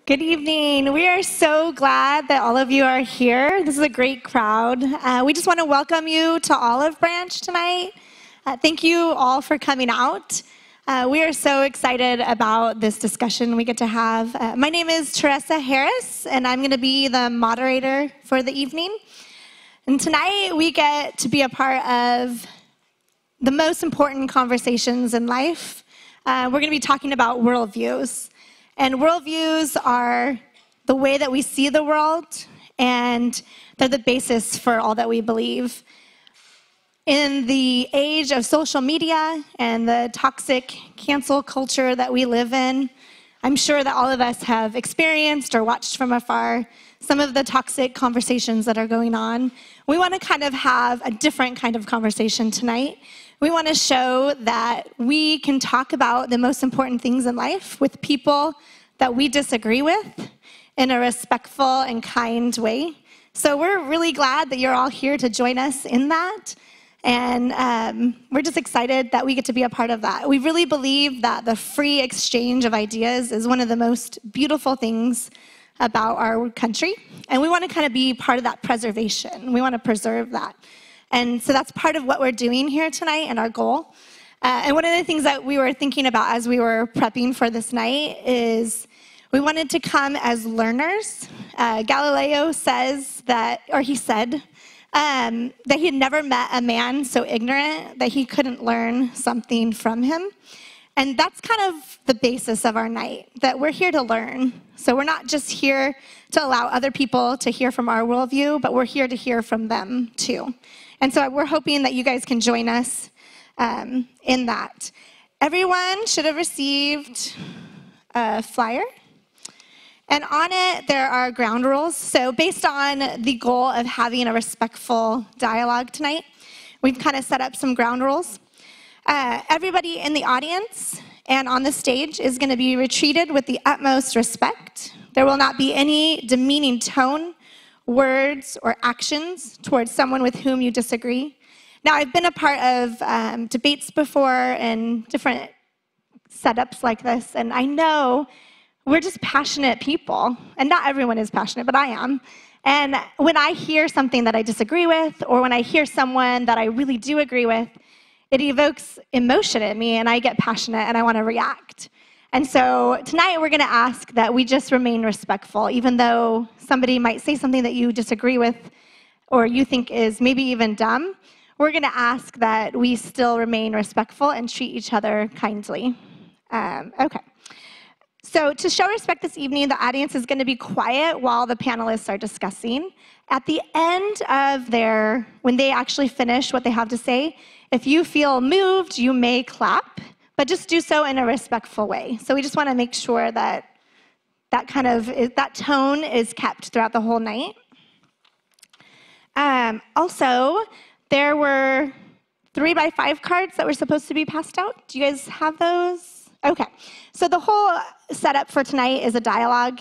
Good evening. We are so glad that all of you are here. This is a great crowd. We just want to welcome you to Olive Branch tonight. Thank you all for coming out. We are so excited about this discussion we get to have. My name is Teresa Harris, and I'm going to be the moderator for the evening. And tonight we get to be a part of the most important conversations in life. We're going to be talking about worldviews. And worldviews are the way that we see the world, and they're the basis for all that we believe. In the age of social media and the toxic cancel culture that we live in, I'm sure that all of us have experienced or watched from afar some of the toxic conversations that are going on. We want to kind of have a different kind of conversation tonight. We want to show that we can talk about the most important things in life with people that we disagree with in a respectful and kind way. So we're really glad that you're all here to join us in that. And we're just excited that we get to be a part of that. We really believe that the free exchange of ideas is one of the most beautiful things about our country. And we want to kind of be part of that preservation. We want to preserve that. And so that's part of what we're doing here tonight and our goal. And one of the things that we were thinking about as we were prepping for this night is we wanted to come as learners. Galileo says that, or he said, that he had never met a man so ignorant that he couldn't learn something from him. And that's kind of the basis of our night, that we're here to learn. So we're not just here to allow other people to hear from our worldview, but we're here to hear from them too. And so we're hoping that you guys can join us in that. Everyone should have received a flyer. And on it, there are ground rules. So based on the goal of having a respectful dialogue tonight, we've kind of set up some ground rules. Everybody in the audience and on the stage is going to be treated with the utmost respect. There will not be any demeaning tone, words, or actions towards someone with whom you disagree. Now, I've been a part of debates before and different setups like this, and I know we're just passionate people. And not everyone is passionate, but I am. And when I hear something that I disagree with, or when I hear someone that I really do agree with, it evokes emotion in me, and I get passionate, and I want to react. And so tonight we're going to ask that we just remain respectful, even though somebody might say something that you disagree with or you think is maybe even dumb. We're going to ask that we still remain respectful and treat each other kindly. Okay. So to show respect this evening, the audience is going to be quiet while the panelists are discussing. At the end of when they actually finish what they have to say, if you feel moved, you may clap, but just do so in a respectful way. So we just want to make sure that that tone is kept throughout the whole night. Also, there were 3x5 cards that were supposed to be passed out. Do you guys have those? Okay. So the whole setup for tonight is a dialogue.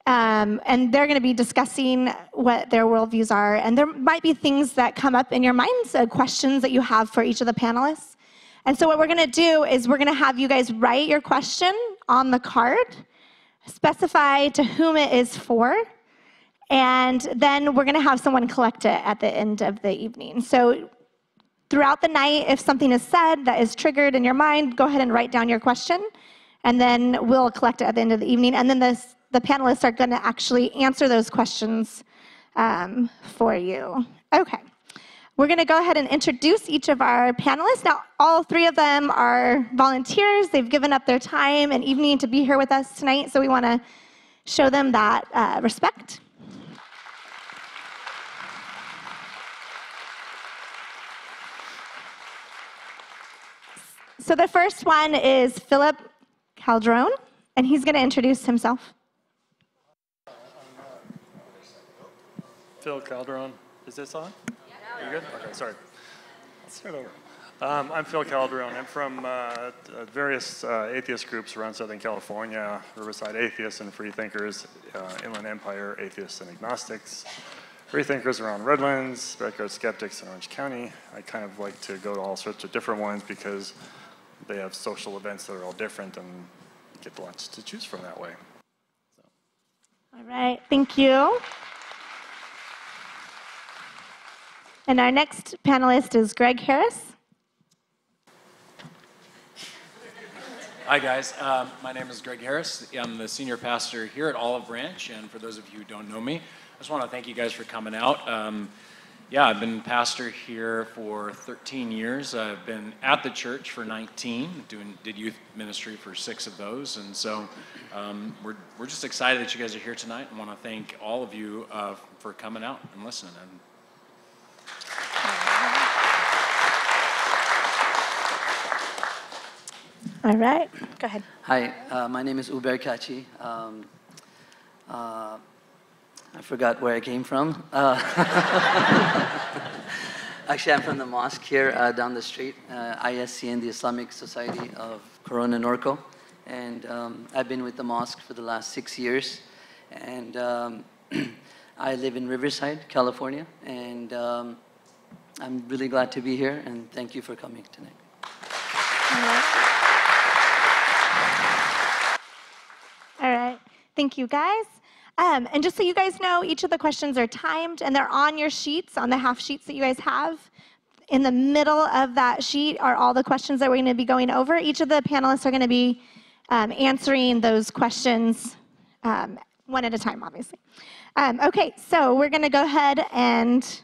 And they're going to be discussing what their worldviews are. And there might be things that come up in your minds, questions that you have for each of the panelists. And so what we're going to do is we're going to have you guys write your question on the card, specify to whom it is for, and then we're going to have someone collect it at the end of the evening. So throughout the night, if something is said that is triggered in your mind, go ahead and write down your question, and then we'll collect it at the end of the evening. And then the panelists are going to actually answer those questions for you. Okay. We're going to go ahead and introduce each of our panelists. Now, all three of them are volunteers. They've given up their time and evening to be here with us tonight, so we want to show them that respect. So the first one is Philip Calderon, and he's going to introduce himself. Phil Calderon. Is this on? Yeah. You good? Okay, sorry. Let's start over. I'm Phil Calderon. I'm from various atheist groups around Southern California, Riverside Atheists and Freethinkers, Inland Empire Atheists and Agnostics, Freethinkers around Redlands, Backyard Skeptics in Orange County. I kind of like to go to all sorts of different ones because they have social events that are all different and get lots to choose from that way. So. All right, thank you. And our next panelist is Greg Harris. Hi guys, my name is Greg Harris. I'm the senior pastor here at Olive Branch, and for those of you who don't know me, I just want to thank you guys for coming out. Yeah, I've been pastor here for 13 years. I've been at the church for 19, did youth ministry for 6 of those, and so we're just excited that you guys are here tonight, and want to thank all of you for coming out and listening. All right, go ahead. Hi, my name is Uber Kachi. I forgot where I came from. Actually, I'm from the mosque here down the street, ISCN, the Islamic Society of Corona Norco. And I've been with the mosque for the last 6 years. And I live in Riverside, California. And I'm really glad to be here, and thank you for coming tonight. All right, thank you guys. And just so you guys know, each of the questions are timed, and they're on your sheets, on the half sheets that you guys have. In the middle of that sheet are all the questions that we're going to be going over. Each of the panelists are going to be answering those questions one at a time, obviously. Okay, so we're going to go ahead and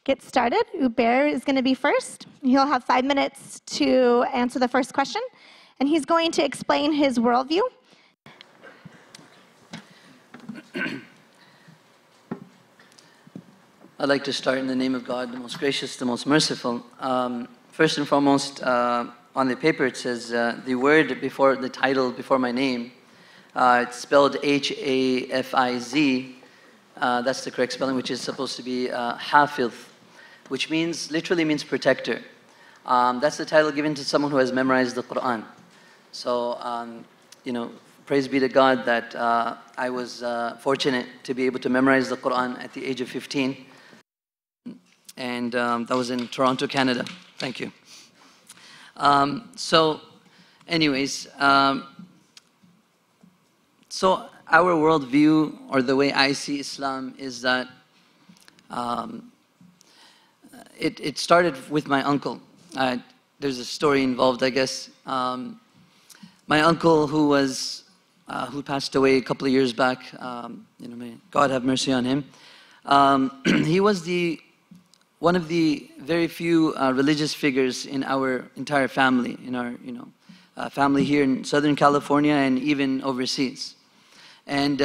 get started. Uber is going to be first. He'll have 5 minutes to answer the first question, and he's going to explain his worldview. I'd like to start in the name of God, the most gracious, the most merciful. First and foremost, on the paper it says the word before the title, before my name, it's spelled H-A-F-I-Z. That's the correct spelling, which is supposed to be Hafiz, which literally means protector. That's the title given to someone who has memorized the Quran. So, praise be to God that I was fortunate to be able to memorize the Quran at the age of 15. And that was in Toronto, Canada. Thank you. So our worldview, or the way I see Islam, is that it started with my uncle. There's a story involved, I guess. My uncle, who passed away a couple of years back, may God have mercy on him. He was one of the very few religious figures in our entire family, in our family here in Southern California and even overseas. And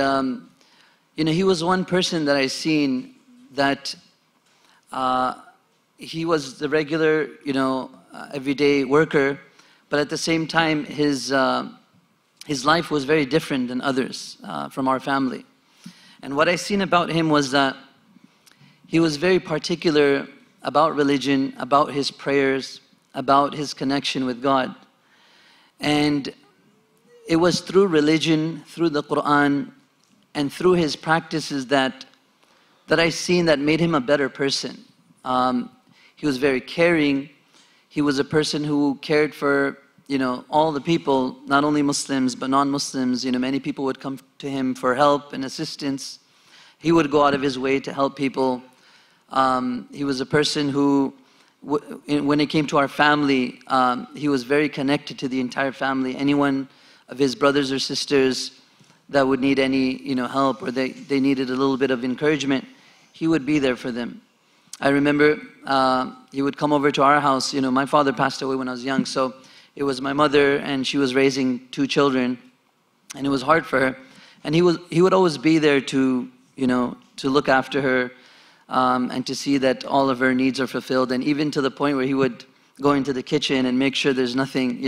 he was one person that I seen that he was the regular, everyday worker, but at the same time, his life was very different than others from our family. And what I seen about him was that he was very particular about religion, about his prayers, about his connection with God. And it was through religion, through the Quran, and through his practices that I seen that made him a better person. He was very caring. He was a person who cared for all the people, not only Muslims, but non-Muslims. Many people would come to him for help and assistance. He would go out of his way to help people. He was a person who, when it came to our family, he was very connected to the entire family. Anyone of his brothers or sisters that would need any, help, or they needed a little bit of encouragement, he would be there for them. I remember he would come over to our house. My father passed away when I was young, so it was my mother, and she was raising 2 children, and it was hard for her. And he would always be there to look after her, and to see that all of her needs are fulfilled, and even to the point where he would go into the kitchen and make sure there's nothing,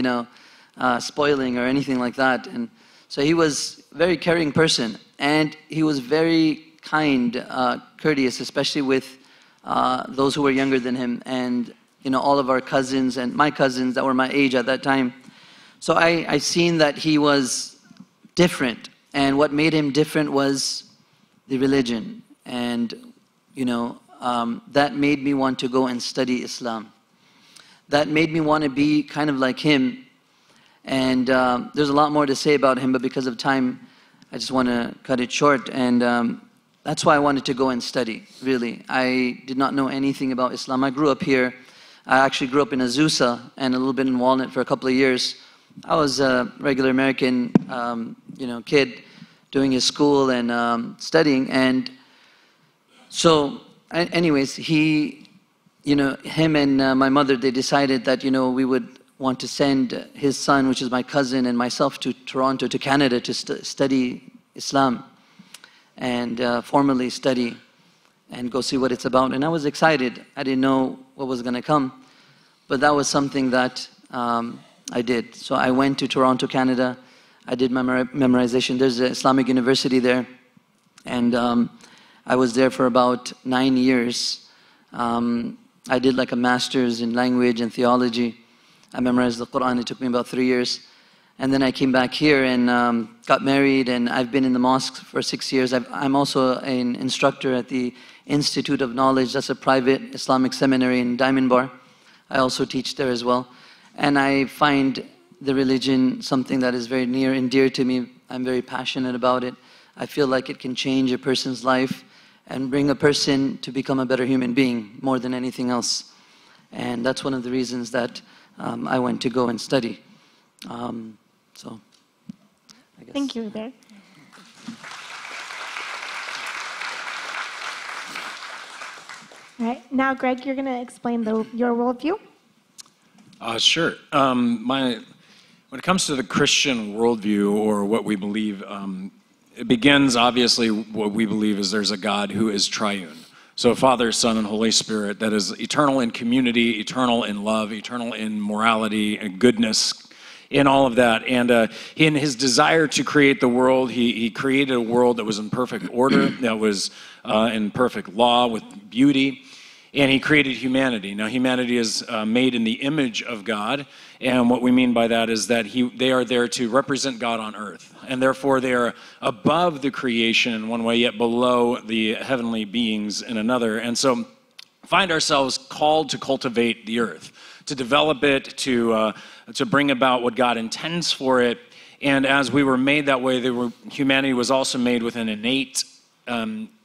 spoiling or anything like that. And so he was a very caring person, and he was very kind, courteous, especially with those who were younger than him, and all of our cousins and my cousins that were my age at that time. So I seen that he was different, and what made him different was the religion. And that made me want to go and study Islam. That made me want to be kind of like him. And there's a lot more to say about him, but because of time, I just want to cut it short, and that's why I wanted to go and study, really. I did not know anything about Islam. I grew up here. I actually grew up in Azusa and a little bit in Walnut for a couple of years. I was a regular American, kid doing his school and studying. And so, anyways, him and my mother, they decided that, we would want to send his son, which is my cousin, and myself to Toronto, to Canada, to study Islam and formally study and go see what it's about. And I was excited. I didn't know what was going to come, but that was something that I did. So I went to Toronto, Canada. I did my memorization. There's an Islamic university there, and I was there for about 9 years. I did like a master's in language and theology. I memorized the Quran. It took me about 3 years. And then I came back here and got married, and I've been in the mosque for 6 years. I'm also an instructor at the Institute of Knowledge. That's a private Islamic seminary in Diamond Bar. I also teach there as well. And I find the religion something that is very near and dear to me. I'm very passionate about it. I feel like it can change a person's life and bring a person to become a better human being more than anything else. And that's one of the reasons that I went to go and study. So, I guess. Thank you, Uber. All right, now Greg, you're going to explain your worldview. Sure. When it comes to the Christian worldview, or what we believe, it begins, obviously, what we believe is there's a God who is triune. So Father, Son, and Holy Spirit, that is eternal in community, eternal in love, eternal in morality and goodness, in all of that. And in his desire to create the world, he created a world that was in perfect order, that was in perfect law with beauty. And he created humanity. Now, humanity is made in the image of God, and what we mean by that is that they are there to represent God on earth, and therefore they are above the creation in one way, yet below the heavenly beings in another. And so find ourselves called to cultivate the earth, to develop it, to bring about what God intends for it. And as we were made that way, humanity was also made with an innate,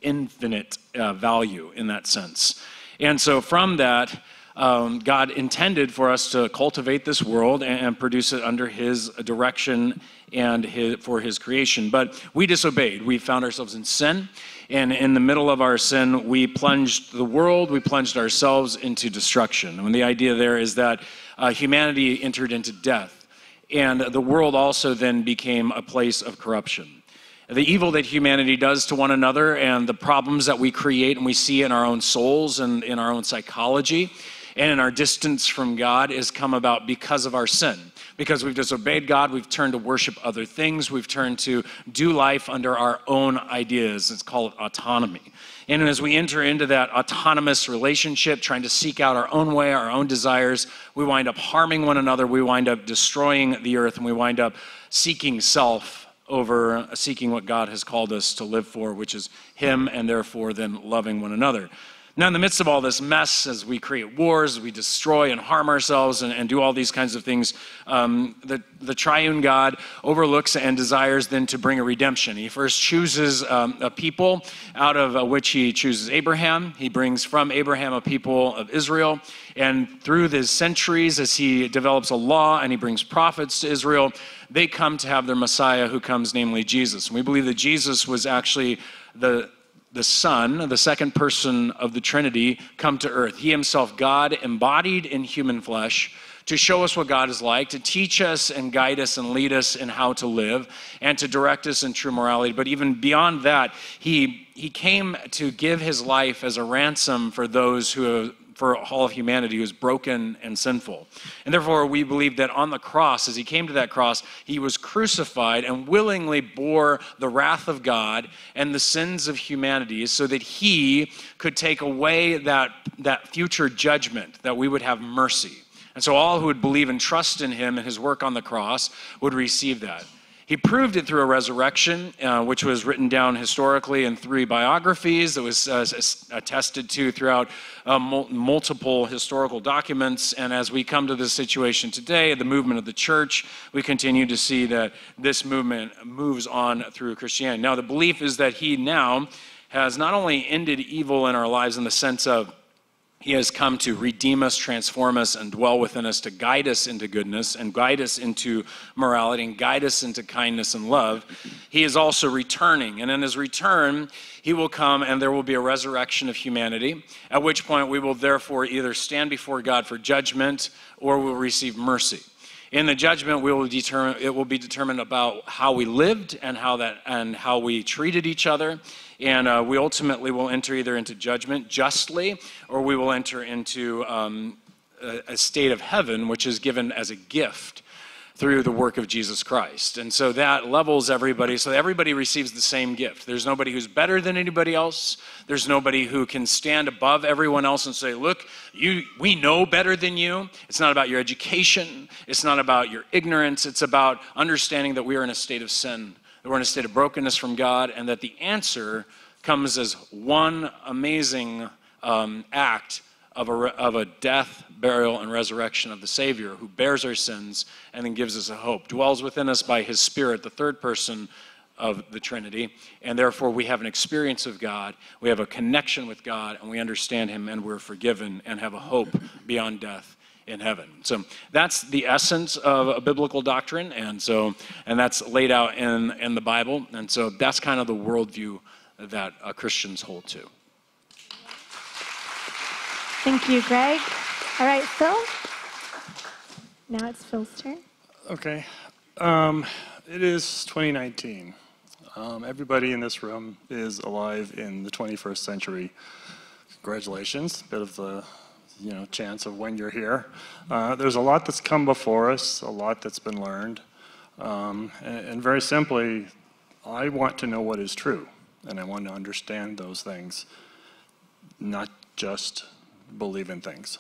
infinite value in that sense. And so from that, God intended for us to cultivate this world and produce it under his direction and for his creation. But we disobeyed. We found ourselves in sin. And in the middle of our sin, we plunged the world, we plunged ourselves into destruction. And the idea there is that humanity entered into death. And the world also then became a place of corruption. The evil that humanity does to one another and the problems that we create and we see in our own souls and in our own psychology and in our distance from God has come about because of our sin. Because we've disobeyed God, we've turned to worship other things, we've turned to do life under our own ideas. It's called autonomy. And as we enter into that autonomous relationship, trying to seek out our own way, our own desires, we wind up harming one another, we wind up destroying the earth, and we wind up seeking self over seeking what God has called us to live for, which is him, and therefore then loving one another. Now, in the midst of all this mess, as we create wars, we destroy and harm ourselves and do all these kinds of things, the triune God overlooks and desires then to bring a redemption. He first chooses a people out of which he chooses Abraham. He brings from Abraham a people of Israel. And through the centuries, as he develops a law and he brings prophets to Israel, they come to have their Messiah, who comes, namely Jesus. And we believe that Jesus was actually the Son, the second person of the Trinity, come to earth. He himself, God embodied in human flesh, to show us what God is like, to teach us and guide us and lead us in how to live, and to direct us in true morality. But even beyond that, he came to give his life as a ransom for those for all of humanity who is broken and sinful. And therefore, we believe that on the cross, as he came to that cross, he was crucified and willingly bore the wrath of God and the sins of humanity so that he could take away that future judgment, that we would have mercy. And so all who would believe and trust in him and his work on the cross would receive that. He proved it through a resurrection, which was written down historically in 3 biographies that was attested to throughout multiple historical documents. And as we come to this situation today, the movement of the church, we continue to see that this movement moves on through Christianity. Now, the belief is that he now has not only ended evil in our lives in the sense of he has come to redeem us, transform us, and dwell within us to guide us into goodness and guide us into morality and guide us into kindness and love. He is also returning. And in his return, he will come and there will be a resurrection of humanity, at which point we will therefore either stand before God for judgment or we'll receive mercy. In the judgment, it will be determined about how we lived and how we treated each other. And we ultimately will enter either into judgment justly, or we will enter into a state of heaven, which is given as a gift through the work of Jesus Christ. And so that levels everybody, so everybody receives the same gift. There's nobody who's better than anybody else. There's nobody who can stand above everyone else and say, look, we know better than you. It's not about your education. It's not about your ignorance. It's about understanding that we are in a state of sin, that we're in a state of brokenness from God, and that the answer comes as one amazing act of a death, burial, and resurrection of the Savior who bears our sins and then gives us a hope, dwells within us by his Spirit, the third person of the Trinity, and therefore we have an experience of God, we have a connection with God, and we understand him, and we're forgiven and have a hope beyond death in heaven. So that's the essence of a biblical doctrine, and that's laid out in the Bible, and so that's kind of the worldview that Christians hold to. Thank you, Greg. All right, Phil. Now it's Phil's turn. Okay. It is 2019. Everybody in this room is alive in the 21st century. Congratulations. Bit of the chance of when you're here. There's a lot that's come before us, a lot that's been learned. And very simply, I want to know what is true. And I want to understand those things, not just believe in things.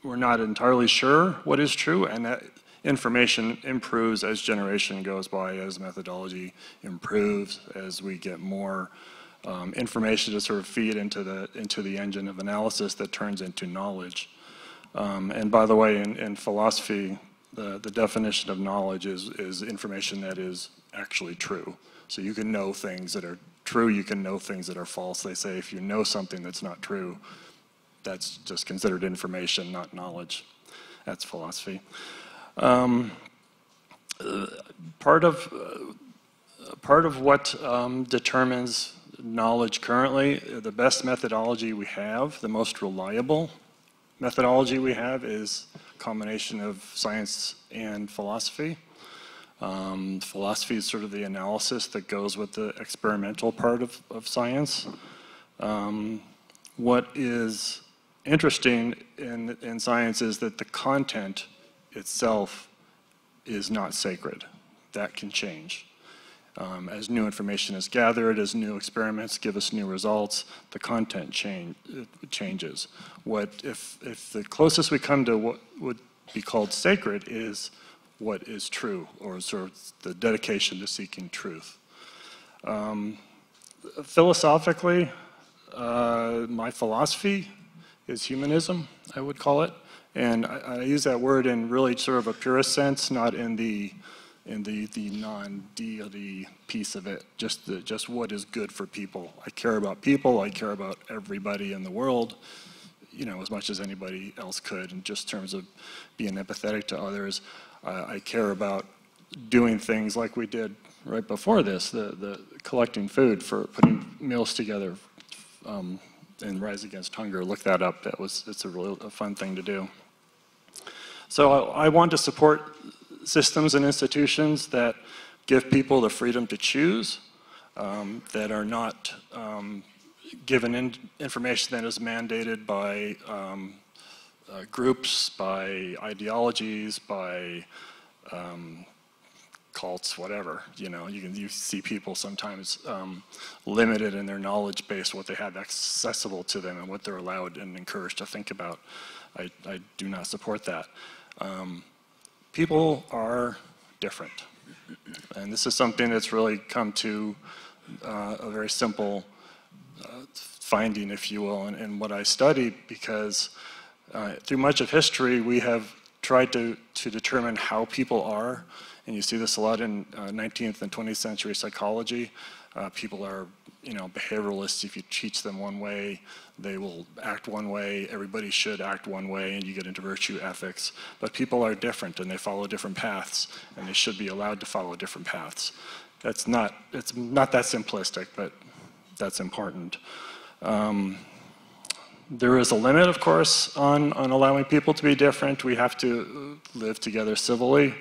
We're not entirely sure what is true, and that information improves as generation goes by, as methodology improves, as we get more information to sort of feed into the engine of analysis that turns into knowledge. And by the way, in philosophy, the definition of knowledge is information that is actually true. So you can know things that are true, you can know things that are false. They say if you know something that's not true, that's just considered information, not knowledge. That's philosophy. Part of what determines knowledge currently, the best methodology we have, the most reliable methodology we have, is a combination of science and philosophy. Philosophy is sort of the analysis that goes with the experimental part of science. What is interesting in science is that the content itself is not sacred. That can change. As new information is gathered, as new experiments give us new results, the content changes. If the closest we come to what would be called sacred is what is true, or sort of the dedication to seeking truth. Philosophically, my philosophy is humanism, I would call it. And I use that word in really sort of a purist sense, not in the non-deity piece of it, just what is good for people. I care about people, I care about everybody in the world, as much as anybody else could, in just terms of being empathetic to others. I care about doing things like we did right before this, the collecting food for putting meals together and Rise Against Hunger. Look that up. It's a really fun thing to do. So I want to support systems and institutions that give people the freedom to choose, that are not given information that is mandated by groups, by ideologies, by cults, whatever. You see people sometimes limited in their knowledge base, what they have accessible to them and what they're allowed and encouraged to think about. I do not support that. people are different. And this is something that's really come to a very simple finding, if you will, in what I study, because through much of history, we have tried to determine how people are, and you see this a lot in 19th and 20th century psychology. People are, behavioralists. If you teach them one way, they will act one way. Everybody should act one way, and you get into virtue ethics. But people are different, and they follow different paths, and they should be allowed to follow different paths. It's not that simplistic, but that's important. There is a limit, of course, on allowing people to be different. We have to live together civilly,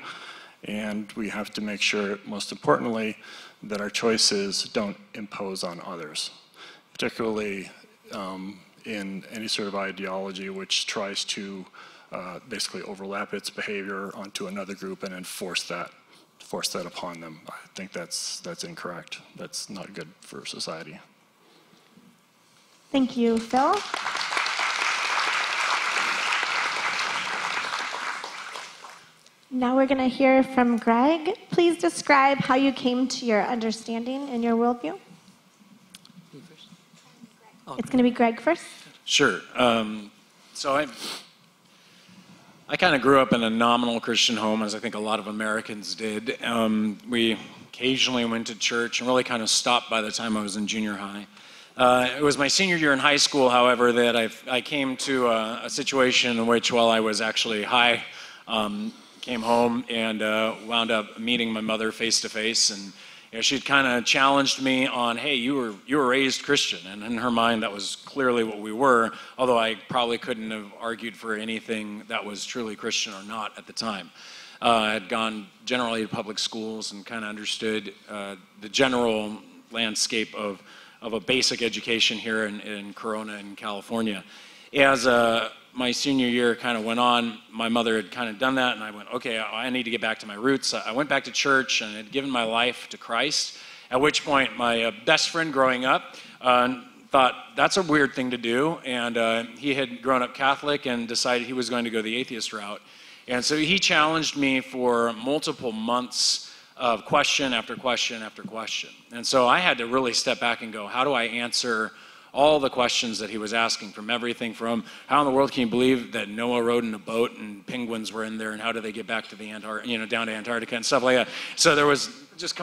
and we have to make sure, most importantly, that our choices don't impose on others, particularly in any sort of ideology which tries to basically overlap its behavior onto another group and then force that upon them. I think that's incorrect. That's not good for society. Thank you, Phil. Now we're going to hear from Greg. Please describe how you came to your understanding and your worldview. It's going to be Greg first. Sure. So I kind of grew up in a nominal Christian home, as I think a lot of Americans did. We occasionally went to church and really kind of stopped by the time I was in junior high. It was my senior year in high school, however, that I came to a situation in which, while I was actually high, came home and wound up meeting my mother face to face, and she'd kind of challenged me on, hey, you were raised Christian, and in her mind that was clearly what we were, although I probably couldn't have argued for anything that was truly Christian or not at the time. I had gone generally to public schools and kind of understood the general landscape of a basic education here in Corona in California. As my senior year kind of went on, my mother had kind of done that, and I went, okay, I need to get back to my roots. I went back to church and had given my life to Christ, at which point my best friend growing up thought, that's a weird thing to do, and he had grown up Catholic and decided he was going to go the atheist route. And so he challenged me for multiple months of question after question after question. And so I had to really step back and go, how do I answer all the questions that he was asking, from everything from how in the world can you believe that Noah rode in a boat and penguins were in there, and how do they get back to the down to Antarctica and stuff like that. So there was just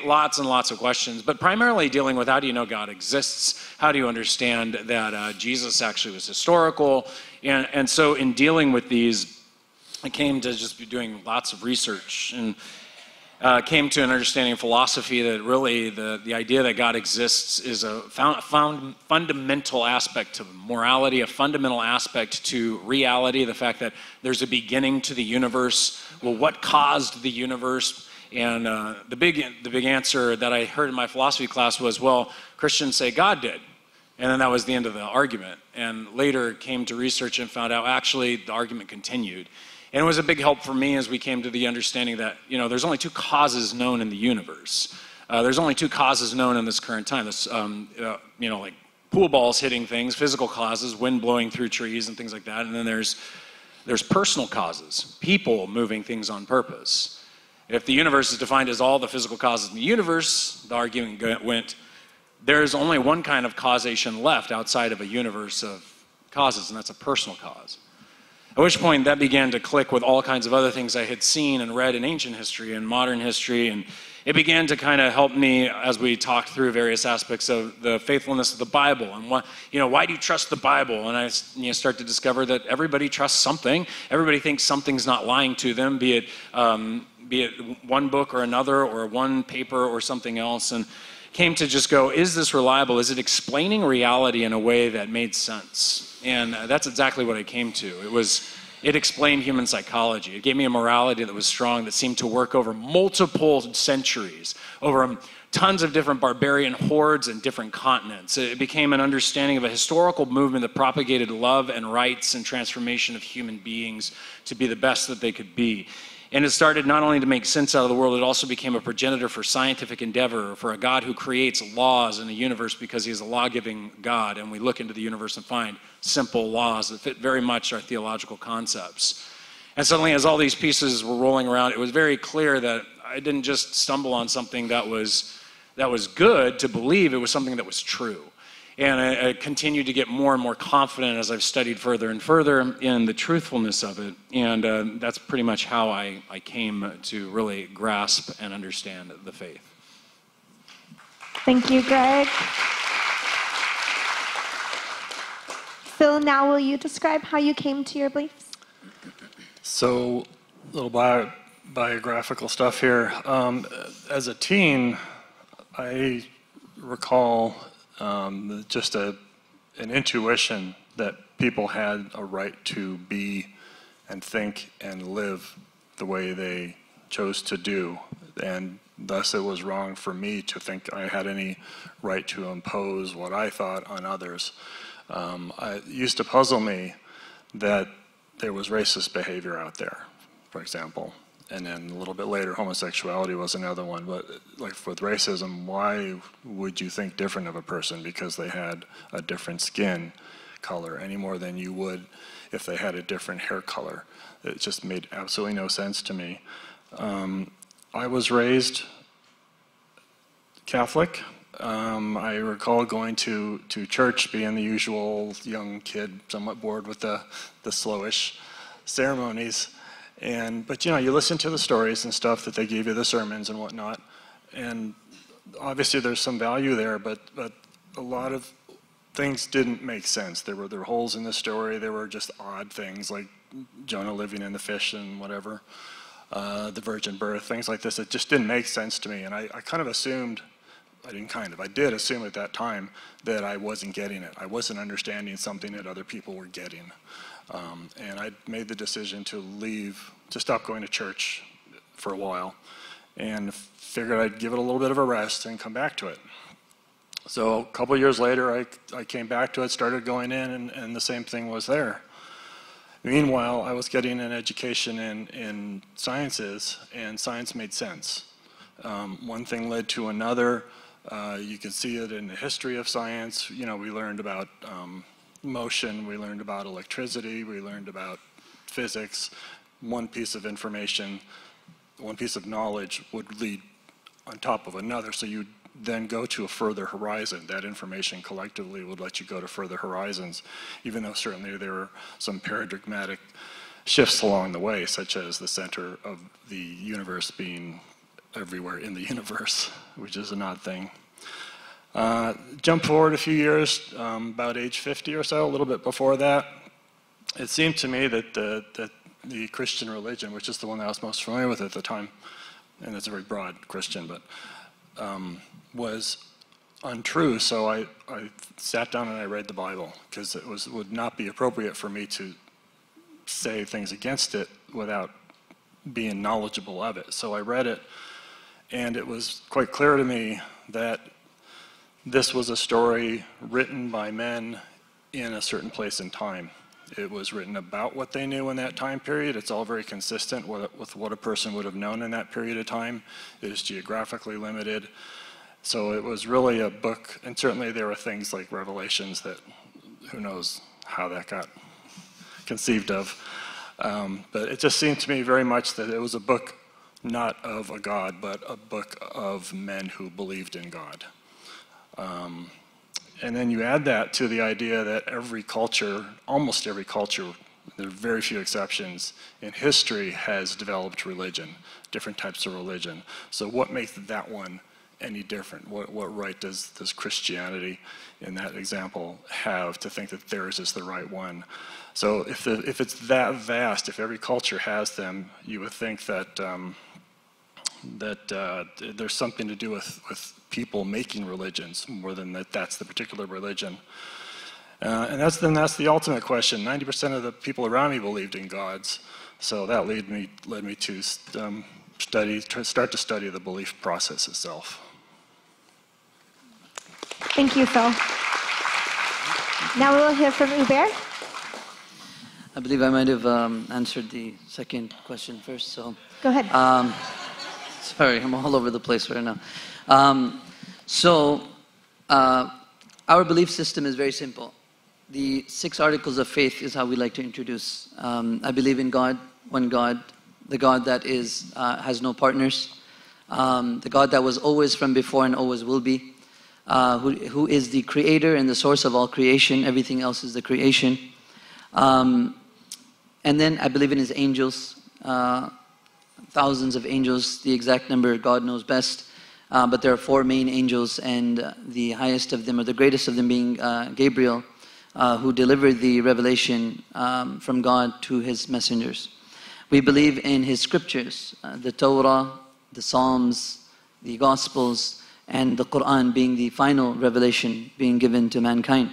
lots and lots of questions, but primarily dealing with, how do you know God exists? How do you understand that Jesus actually was historical? And so in dealing with these, I came to just be doing lots of research, and came to an understanding of philosophy that really the idea that God exists is a fundamental aspect to morality, a fundamental aspect to reality, the fact that there's a beginning to the universe. Well, what caused the universe? And the big answer that I heard in my philosophy class was, well, Christians say God did. And then that was the end of the argument. And later came to research and found out actually the argument continued. And it was a big help for me as we came to the understanding that, there's only two causes known in the universe. There's only two causes known in this current time. This, like pool balls hitting things, physical causes, wind blowing through trees and things like that. And then there's personal causes, people moving things on purpose. If the universe is defined as all the physical causes in the universe, the argument went, there's only one kind of causation left outside of a universe of causes, and that's a personal cause. At which point that began to click with all kinds of other things I had seen and read in ancient history and modern history, and it began to kind of help me as we talked through various aspects of the faithfulness of the Bible and why do you trust the Bible? And I start to discover that everybody trusts something. Everybody thinks something's not lying to them, be it one book or another or one paper or something else, and came to just go, is this reliable? Is it explaining reality in a way that made sense? And that's exactly what I came to. It explained human psychology. It gave me a morality that was strong, that seemed to work over multiple centuries, over tons of different barbarian hordes and different continents. It became an understanding of a historical movement that propagated love and rights and transformation of human beings to be the best that they could be. And it started not only to make sense out of the world, it also became a progenitor for scientific endeavor, for a God who creates laws in the universe because he is a law-giving God. And we look into the universe and find simple laws that fit very much our theological concepts. And suddenly, as all these pieces were rolling around, it was very clear that I didn't just stumble on something that was good to believe, it was something that was true. And I continued to get more and more confident as I've studied further and further in the truthfulness of it. And that's pretty much how I came to really grasp and understand the faith. Thank you, Greg. Phil, now will you describe how you came to your beliefs? So, a little biographical stuff here. As a teen, I recall just an intuition that people had a right to be and think and live the way they chose to do, and thus it was wrong for me to think I had any right to impose what I thought on others. It used to puzzle me that there was racist behavior out there, for example. And then a little bit later, homosexuality was another one. But like with racism, why would you think different of a person because they had a different skin color any more than you would if they had a different hair color? It just made absolutely no sense to me. I was raised Catholic. I recall going to church, being the usual young kid, somewhat bored with the slowish ceremonies. But you know, you listen to the stories and stuff that they gave you, the sermons and whatnot, and obviously there's some value there, but a lot of things didn't make sense. There were holes in the story. There were just odd things like Jonah living in the fish and whatever, the virgin birth, things like this. It just didn't make sense to me, and I kind of assumed, I did assume at that time that I wasn't getting it. I wasn't understanding something that other people were getting. And I made the decision to stop going to church for a while, and figured I'd give it a little bit of a rest and come back to it. So a couple of years later, I came back to it, started going in, and the same thing was there. Meanwhile, I was getting an education in sciences, and science made sense. One thing led to another. You can see it in the history of science. You know, we learned about motion, we learned about electricity, we learned about physics. One piece of information, one piece of knowledge would lead on top of another, so you then go to a further horizon. That information collectively would let you go to further horizons, even though certainly there were some paradigmatic shifts along the way, such as the center of the universe being everywhere in the universe, which is an odd thing. Jump forward a few years, about age 50 or so, a little bit before that, it seemed to me that the Christian religion, which is the one that I was most familiar with at the time, and it's a very broad Christian, but was untrue. So I sat down and I read the Bible, because it would not be appropriate for me to say things against it without being knowledgeable of it. So I read it, and it was quite clear to me that this was a story written by men in a certain place in time. It was written about what they knew in that time period. It's all very consistent with what a person would have known in that period of time. It is geographically limited. So it was really a book, and certainly there were things like Revelations that who knows how that got conceived of. But it just seemed to me very much that it was a book not of a God, but a book of men who believed in God. And then you add that to the idea that every culture, almost every culture, there are very few exceptions, in history has developed religion, different types of religion. So what makes that one any different? What right does Christianity, in that example, have to think that theirs is the right one? So if it's that vast, if every culture has them, you would think that there's something to do with people making religions more than that's the particular religion. And that's the ultimate question. 90% of the people around me believed in gods, so that led me to start to study the belief process itself. Thank you, Phil. Now we'll hear from Hubert. I believe I might have answered the second question first, so. Go ahead. Sorry, I'm all over the place right now. Our belief system is very simple. The 6 articles of faith is how we like to introduce. I believe in God, one God, the God that is, has no partners, the God that was always from before and always will be, who is the creator and the source of all creation. Everything else is the creation. And then I believe in his angels, thousands of angels. The exact number God knows best. But there are 4 main angels, and the highest of them, or the greatest of them, being Gabriel, who delivered the revelation from God to his messengers. We believe in his scriptures, the Torah, the Psalms, the Gospels, and the Quran being the final revelation being given to mankind.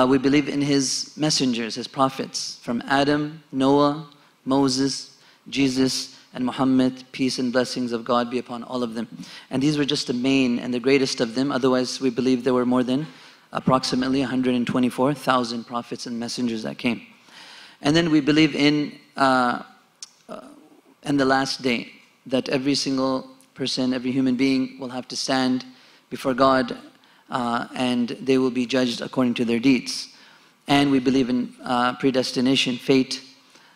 We believe in his messengers, his prophets, from Adam, Noah, Moses, Jesus, and Muhammad. Peace and blessings of God be upon all of them. And these were just the main and the greatest of them. Otherwise, we believe there were more than approximately 124,000 prophets and messengers that came. And then we believe in the last day, that every single person, every human being will have to stand before God, and they will be judged according to their deeds. And we believe in predestination, fate,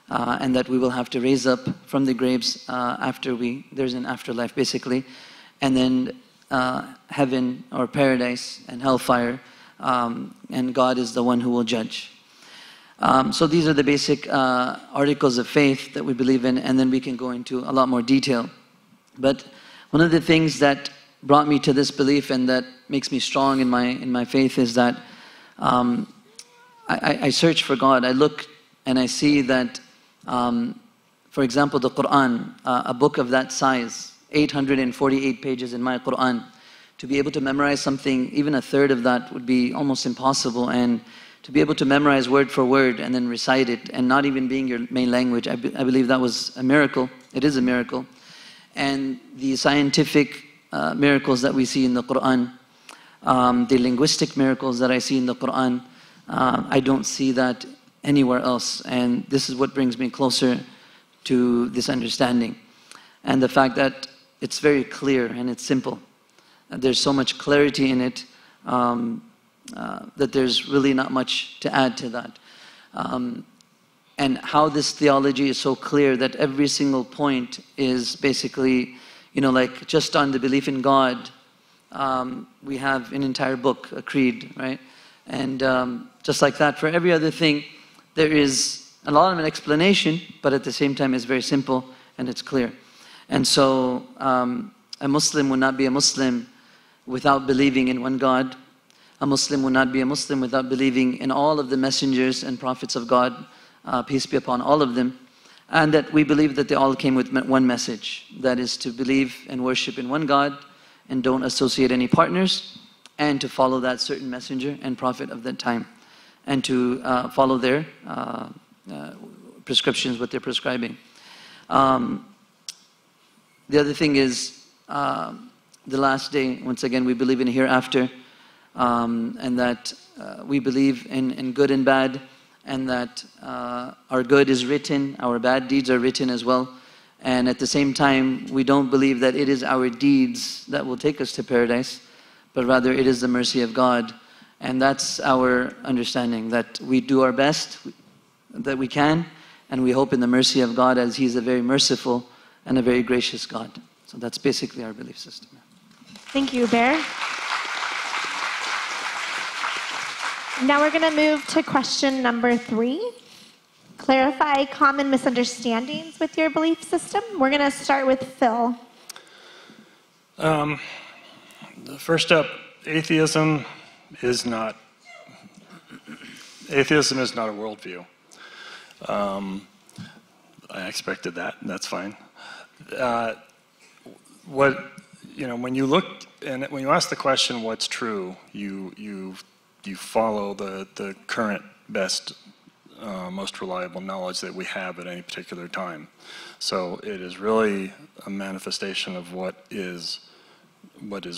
and that we will have to raise up from the graves there's an afterlife basically, and then heaven or paradise and hellfire, and God is the one who will judge. So these are the basic articles of faith that we believe in, and then we can go into a lot more detail. But one of the things that brought me to this belief and that makes me strong in my faith is that I search for God. I look and I see that, for example, the Quran, a book of that size, 848 pages in my Quran, to be able to memorize something, even a third of that would be almost impossible. And to be able to memorize word for word and then recite it, and not even being your main language, I believe that was a miracle. It is a miracle. And the scientific miracles that we see in the Quran, the linguistic miracles that I see in the Quran, I don't see that anywhere else. And this is what brings me closer to this understanding. And the fact that it's very clear and it's simple. There's so much clarity in it, that there's really not much to add to that. And how this theology is so clear that every single point is basically, like just on the belief in God, we have an entire book, a creed, right? And just like that, for every other thing, there is a lot of an explanation, but at the same time it's very simple and it's clear. And so a Muslim would not be a Muslim without believing in one God. A Muslim would not be a Muslim without believing in all of the messengers and prophets of God, peace be upon all of them, and that we believe that they all came with one message, that is to believe and worship in one God and don't associate any partners, and to follow that certain messenger and prophet of that time, and to follow their prescriptions, what they're prescribing. The other thing is the last day. Once again, we believe in a hereafter, and that we believe in good and bad, and that our good is written, our bad deeds are written as well. And at the same time, we don't believe that it is our deeds that will take us to paradise, but rather it is the mercy of God. And that's our understanding, that we do our best that we can, and we hope in the mercy of God, as He's a very merciful and a very gracious God. So that's basically our belief system. Thank you, Bear. Now we're going to move to question number 3. Clarify common misunderstandings with your belief system. We're going to start with Phil. First up, atheism is not a worldview. I expected that, and that's fine. When you look and when you ask the question, what's true, you follow the current best, most reliable knowledge that we have at any particular time. So it is really a manifestation of what is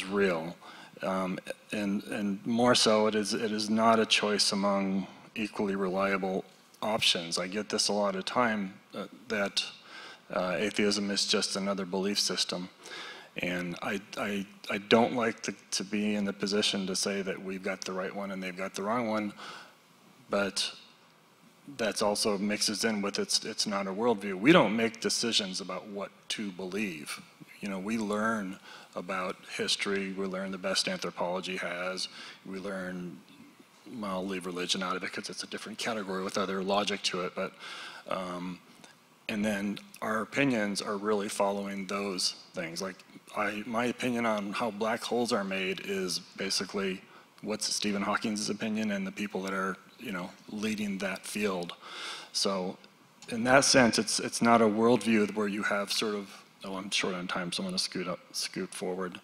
real, and more so, it is not a choice among equally reliable options. I get this a lot of time, that atheism is just another belief system. And I don't like to be in the position to say that we've got the right one and they've got the wrong one, but that's also mixes in with it's not a worldview. We don't make decisions about what to believe. You know, we learn about history, we learn the best anthropology has, we learn, well, I'll leave religion out of it because it's a different category with other logic to it, but, and then our opinions are really following those things. Like, my opinion on how black holes are made is basically what's Stephen Hawking's opinion and the people that are, you know, leading that field. So in that sense, it's not a worldview where you have sort of, oh, I'm short on time, so I'm going to scoot forward.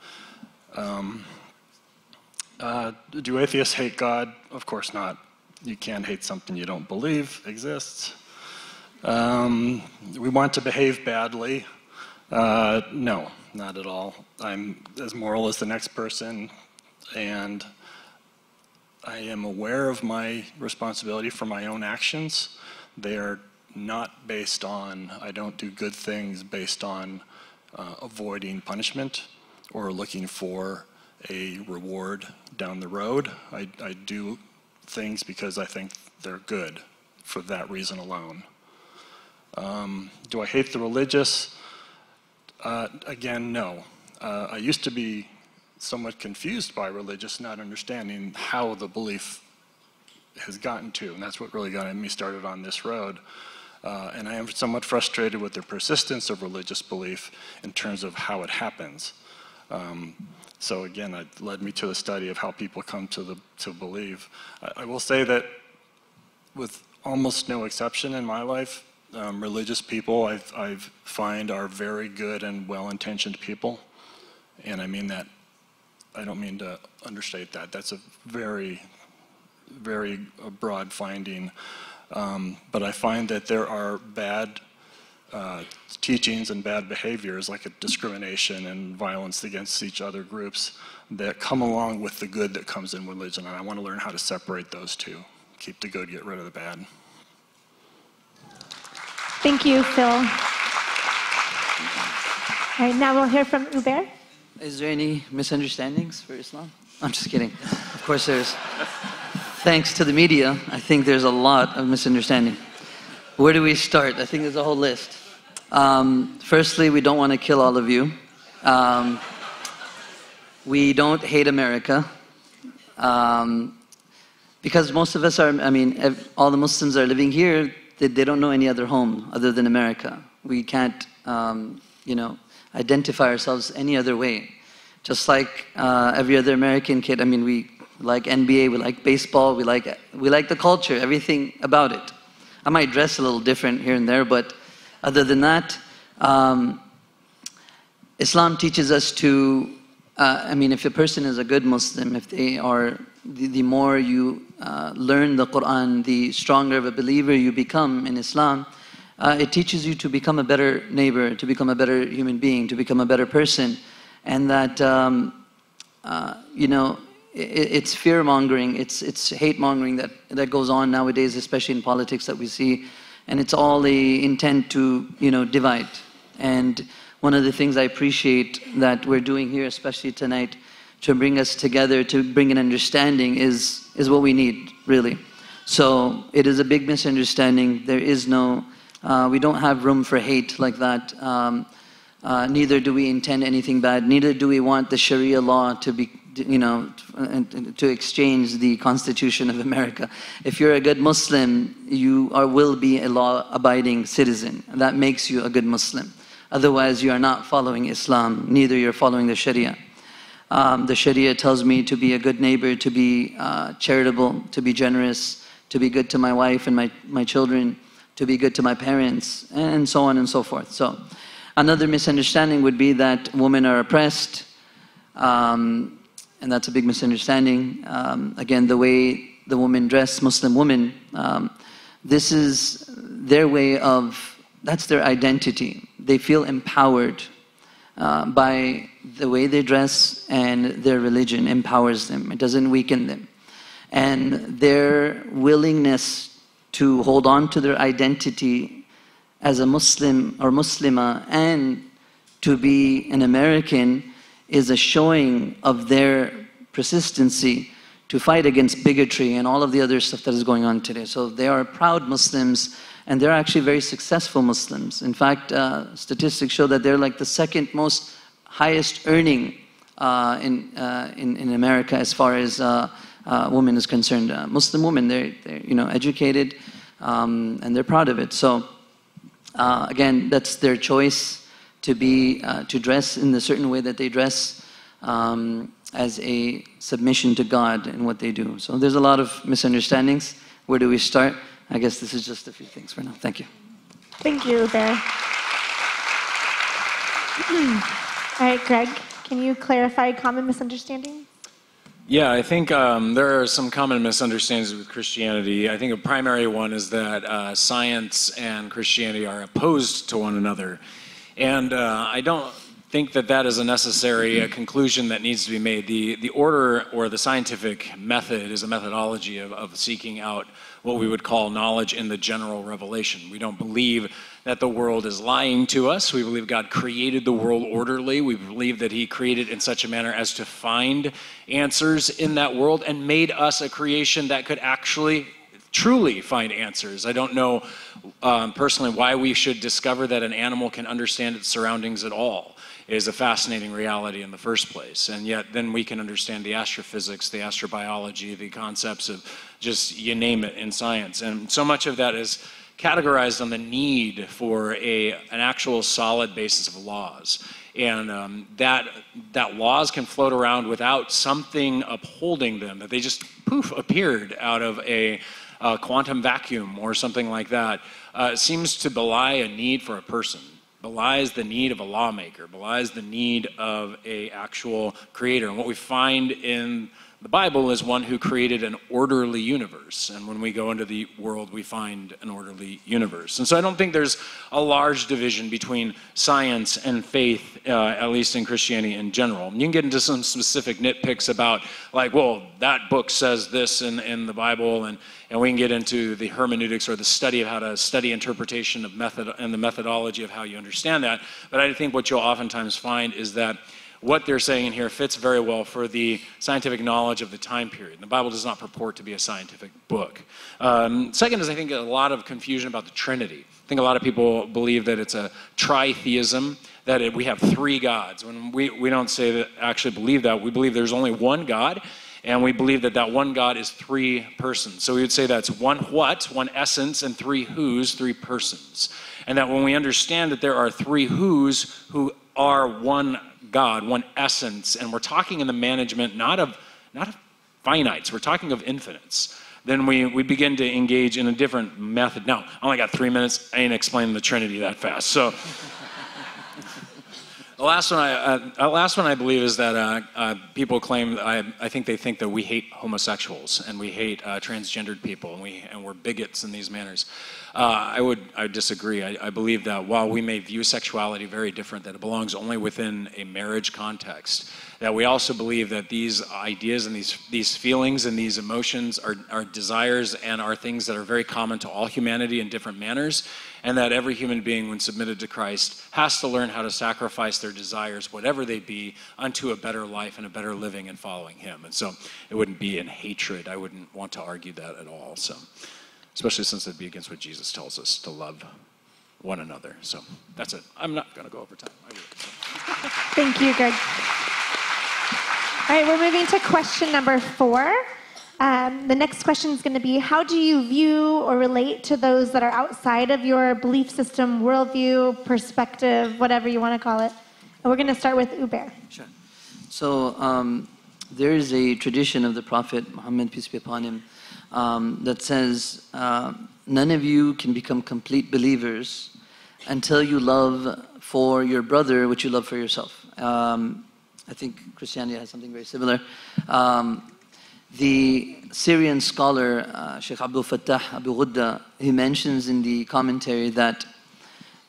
Do atheists hate God? Of course not. You can't hate something you don't believe exists. We want to behave badly. No, not at all. I'm as moral as the next person, and I am aware of my responsibility for my own actions. They are not based on, I don't do good things based on avoiding punishment or looking for a reward down the road. I do things because I think they're good for that reason alone. Do I hate the religious? Again, no. I used to be somewhat confused by religious, not understanding how the belief has gotten to, and that's what really got me started on this road. And I am somewhat frustrated with the persistence of religious belief in terms of how it happens. So again, it led me to the study of how people come to believe. I will say that with almost no exception in my life, religious people I find are very good and well-intentioned people. And I mean that, I don't mean to understate that. That's a very, very broad finding. But I find that there are bad teachings and bad behaviors like discrimination and violence against each other groups that come along with the good that comes in religion. And I want to learn how to separate those two. Keep the good, get rid of the bad. Thank you, Phil. All right, now we'll hear from Uber. Is there any misunderstandings for Islam? I'm just kidding. Of course there's. Thanks to the media, I think there's a lot of misunderstanding. Where do we start? I think there's a whole list. Firstly, we don't want to kill all of you. We don't hate America. Because most of us are, I mean, all the Muslims are living here, they don't know any other home other than America. We can't, you know, identify ourselves any other way. Just like every other American kid, I mean, we like NBA, we like baseball, we like the culture, everything about it. I might dress a little different here and there, but other than that, Islam teaches us to, I mean, if a person is a good Muslim, if they are, the more you learn the Quran, the stronger of a believer you become in Islam. It teaches you to become a better neighbor, to become a better human being, to become a better person. And that, you know, it's fear-mongering, it's hate-mongering that goes on nowadays, especially in politics that we see. And it's all the intent to, you know, divide. And one of the things I appreciate that we're doing here, especially tonight, to bring us together, to bring an understanding is what we need, really. So it is a big misunderstanding. There is no, we don't have room for hate like that. Neither do we intend anything bad. Neither do we want the Sharia law to be, you know, to exchange the Constitution of America. If you're a good Muslim, you will be a law-abiding citizen. That makes you a good Muslim. Otherwise, you are not following Islam. Neither you're following the Sharia. The Sharia tells me to be a good neighbor, to be charitable, to be generous, to be good to my wife and my children, to be good to my parents, and so on and so forth. So another misunderstanding would be that women are oppressed, and that's a big misunderstanding. Again, the way the women dress, Muslim women, this is their way of, that's their identity. They feel empowered by the way they dress, and their religion empowers them. It doesn't weaken them. And their willingness to hold on to their identity as a Muslim or Muslimah and to be an American is a showing of their persistency to fight against bigotry and all of the other stuff that is going on today. So they are proud Muslims, and they're actually very successful Muslims. In fact, statistics show that they're like the second most highest earning in America as far as women is concerned. Muslim women, they're educated, and they're proud of it. So again, that's their choice to dress in the certain way that they dress, as a submission to God in what they do. So there's a lot of misunderstandings. Where do we start? I guess this is just a few things for now. Thank you. Thank you, Uber. All right, Greg, can you clarify common misunderstandings? Yeah, I think there are some common misunderstandings with Christianity. I think a primary one is that science and Christianity are opposed to one another. And I don't think that that is a necessary conclusion that needs to be made. The order or the scientific method is a methodology of seeking out what we would call knowledge in the general revelation. We don't believe that the world is lying to us. We believe God created the world orderly. We believe that He created in such a manner as to find answers in that world and made us a creation that could actually truly find answers. I don't know personally why we should discover that an animal can understand its surroundings at all. It is a fascinating reality in the first place. And yet then we can understand the astrophysics, the astrobiology, the concepts of just you name it in science. And so much of that is categorized on the need for an actual solid basis of laws. And that laws can float around without something upholding them, that they just poof appeared out of a quantum vacuum or something like that, seems to belie a need for a person, belies the need of a lawmaker, belies the need of an actual creator. And what we find in the Bible is one who created an orderly universe. And when we go into the world, we find an orderly universe. And so I don't think there's a large division between science and faith, at least in Christianity in general. You can get into some specific nitpicks about, like, well, that book says this in the Bible, and we can get into the hermeneutics or the study of how to study interpretation of method and the methodology of how you understand that. But I think what you'll oftentimes find is that what they're saying in here fits very well for the scientific knowledge of the time period. The Bible does not purport to be a scientific book. Second is, I think, a lot of confusion about the Trinity. I think a lot of people believe that it's a tritheism, that we have three gods. When we don't say that, actually believe that. We believe there's only one God, and we believe that that one God is three persons. So we would say that's one what, one essence, and three who's, three persons. And that when we understand that there are three who's who are one God, one essence, and we're talking in the management not of finites, we're talking of infinites, then we begin to engage in a different method. Now, I only got 3 minutes, I ain't explaining the Trinity that fast. So the last one I believe is that people claim, I think they think that we hate homosexuals and we hate transgendered people and we're bigots in these manners. I disagree. I believe that while we may view sexuality very different, that it belongs only within a marriage context, that we also believe that these ideas and these feelings and these emotions are desires and are things that are very common to all humanity in different manners, and that every human being, when submitted to Christ, has to learn how to sacrifice their desires, whatever they be, unto a better life and a better living and following Him. And so it wouldn't be in hatred. I wouldn't want to argue that at all. So, especially since it'd be against what Jesus tells us, to love one another. So that's it. I'm not going to go over time. Thank you, Greg. All right, we're moving to question number 4. The next question is going to be, how do you view or relate to those that are outside of your belief system, worldview, perspective, whatever you want to call it? And we're going to start with Uber. Sure. So there is a tradition of the Prophet Muhammad, peace be upon him, that says, none of you can become complete believers until you love for your brother what you love for yourself. I think Christianity has something very similar. The Syrian scholar, Sheikh Abdul Fattah Abu Ghudda, he mentions in the commentary that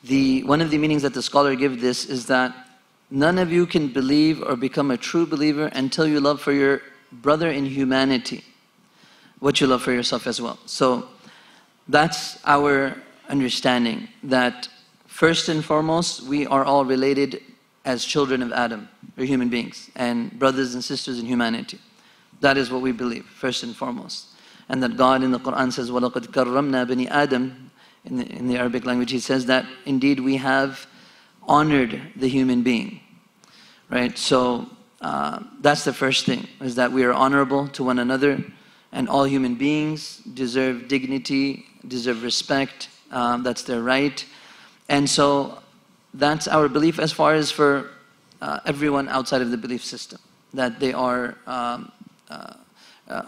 one of the meanings that the scholar gives this is that none of you can believe or become a true believer until you love for your brother in humanity what you love for yourself as well. So that's our understanding, that first and foremost, we are all related as children of Adam. We're human beings and brothers and sisters in humanity. That is what we believe, first and foremost. And that God in the Quran says, وَلَقَدْ كَرَّمْنَا بَنِي آدَمَ. In the Arabic language, He says that indeed we have honored the human being. Right? So that's the first thing, is that we are honorable to one another, and all human beings deserve dignity, deserve respect. That's their right. And so that's our belief as far as for everyone outside of the belief system, that they are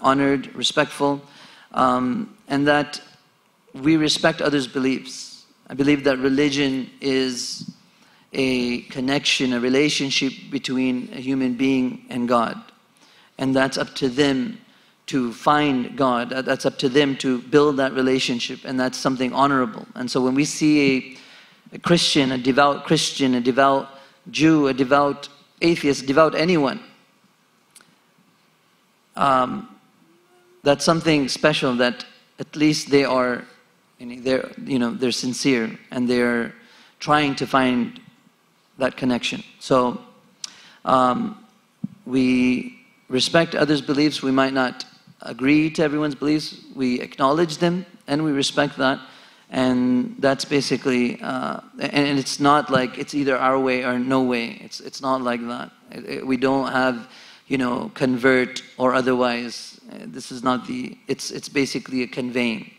honored, respectful, and that we respect others' beliefs. I believe that religion is a connection, a relationship between a human being and God. And that's up to them to find God. That's up to them to build that relationship, and that's something honorable. And so when we see a Christian, a devout Jew, a devout atheist, devout anyone, that's something special, that at least they are, they're sincere and they're trying to find that connection. So we respect others' beliefs. We might not agree to everyone's beliefs. We acknowledge them and we respect that. And that's basically, and it's not like it's either our way or no way. It's not like that. We don't have, convert or otherwise. This is not it's basically a conveying.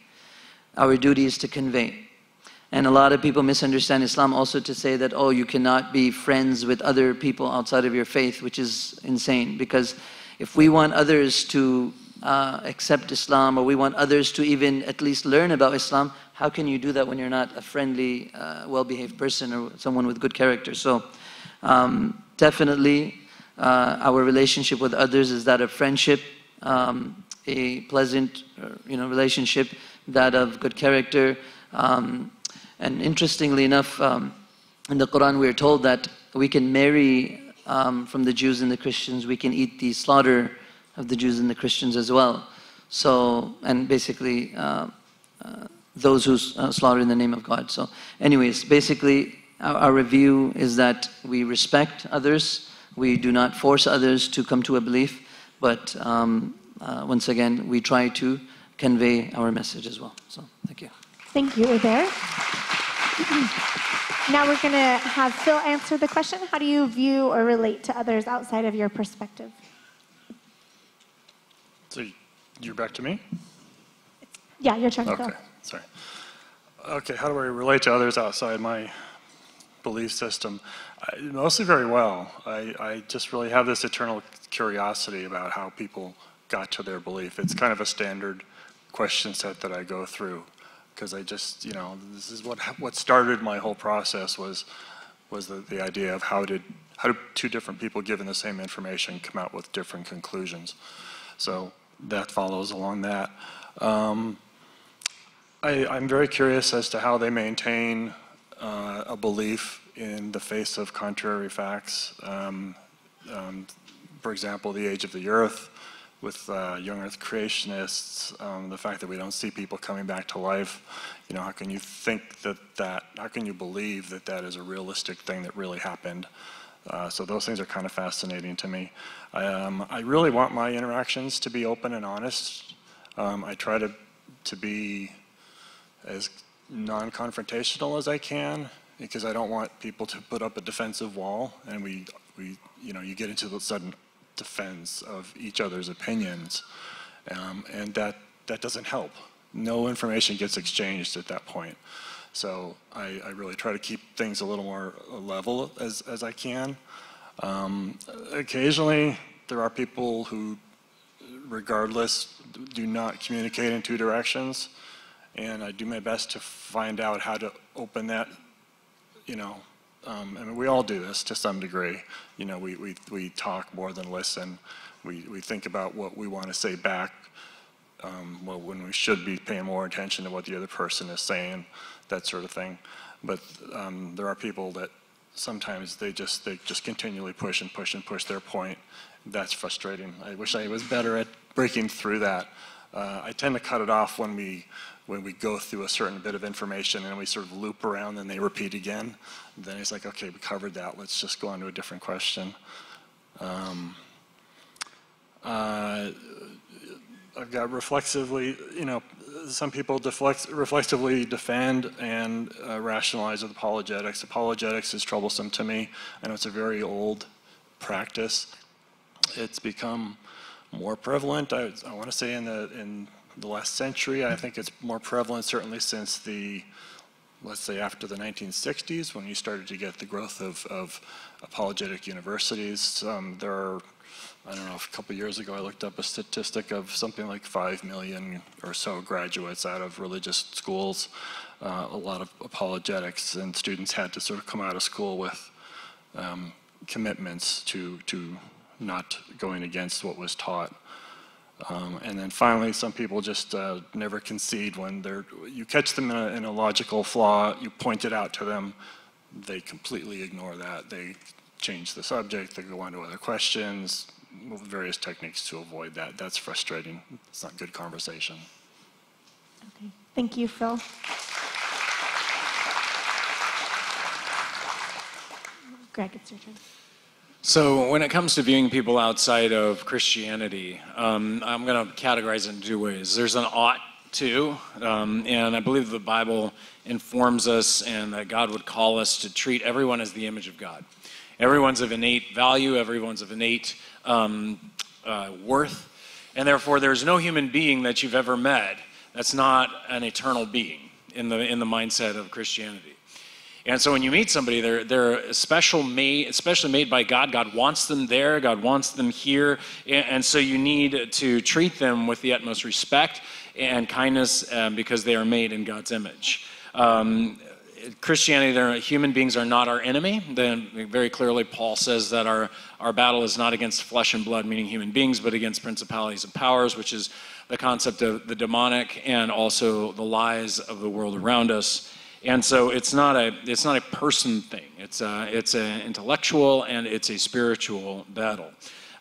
Our duty is to convey. And a lot of people misunderstand Islam also to say that, oh, you cannot be friends with other people outside of your faith, which is insane. Because if we want others to accept Islam, or we want others to even at least learn about Islam, how can you do that when you're not a friendly, well-behaved person or someone with good character? So definitely our relationship with others is that of friendship, a pleasant relationship, that of good character. And interestingly enough, in the Quran we are told that we can marry from the Jews and the Christians, we can eat the slaughter of the Jews and the Christians as well. So, and basically those who slaughter in the name of God. So anyways, basically our review is that we respect others, we do not force others to come to a belief, but once again, we try to convey our message as well. So, thank you. Thank you, Ubair. Now we're going to have Phil answer the question. How do you view or relate to others outside of your perspective? So you're back to me? Yeah, your turn. Okay, sorry. Okay, how do I relate to others outside my belief system? Mostly very well. I just really have this eternal curiosity about how people got to their belief. It's kind of a standard question set that I go through, because I just, this is what started my whole process was the idea of how do two different people given the same information come out with different conclusions. So that follows along that. I'm very curious as to how they maintain a belief in the face of contrary facts. For example, the age of the earth, with young earth creationists, the fact that we don't see people coming back to life. How can you think how can you believe that is a realistic thing that really happened? So those things are kind of fascinating to me. I really want my interactions to be open and honest. I try to be as non-confrontational as I can, because I don't want people to put up a defensive wall and you get into the sudden defense of each other's opinions, and that doesn't help. No information gets exchanged at that point. So I really try to keep things a little more level as I can. Occasionally there are people who, regardless, do not communicate in two directions, and I do my best to find out how to open that. I mean, we all do this to some degree. We talk more than listen. We think about what we want to say back, when we should be paying more attention to what the other person is saying, that sort of thing. But there are people that sometimes they just continually push and push and push their point. That's frustrating. I wish I was better at breaking through that. I tend to cut it off when we go through a certain bit of information and we sort of loop around and they repeat again. Then it's like, okay, we covered that. Let's just go on to a different question. I've got reflexively, some people reflexively defend and rationalize with apologetics. Apologetics is troublesome to me. I know it's a very old practice. It's become more prevalent, I want to say, in the last century. I think it's more prevalent certainly since let's say after the 1960s, when you started to get the growth of apologetic universities. There are, I don't know, a couple years ago I looked up a statistic of something like 5 million or so graduates out of religious schools, a lot of apologetics, and students had to sort of come out of school with commitments to not going against what was taught. And then finally, some people just never concede when you catch them in a logical flaw, you point it out to them, they completely ignore that. They change the subject, they go on to other questions, various techniques to avoid that. That's frustrating. It's not good conversation. Okay. Thank you, Phil. Greg, it's your turn. So when it comes to viewing people outside of Christianity, I'm going to categorize it in two ways. There's an ought to, and I believe the Bible informs us and that God would call us to treat everyone as the image of God. Everyone's of innate value, everyone's of innate worth, and therefore there's no human being that you've ever met that's not an eternal being in the mindset of Christianity. And so when you meet somebody, they're especially made by God. God wants them there. God wants them here. And so you need to treat them with the utmost respect and kindness because they are made in God's image. Christianity, human beings are not our enemy. Then very clearly Paul says that our battle is not against flesh and blood, meaning human beings, but against principalities and powers, which is the concept of the demonic and also the lies of the world around us. And so it's not a person thing. It's an intellectual and it's a spiritual battle.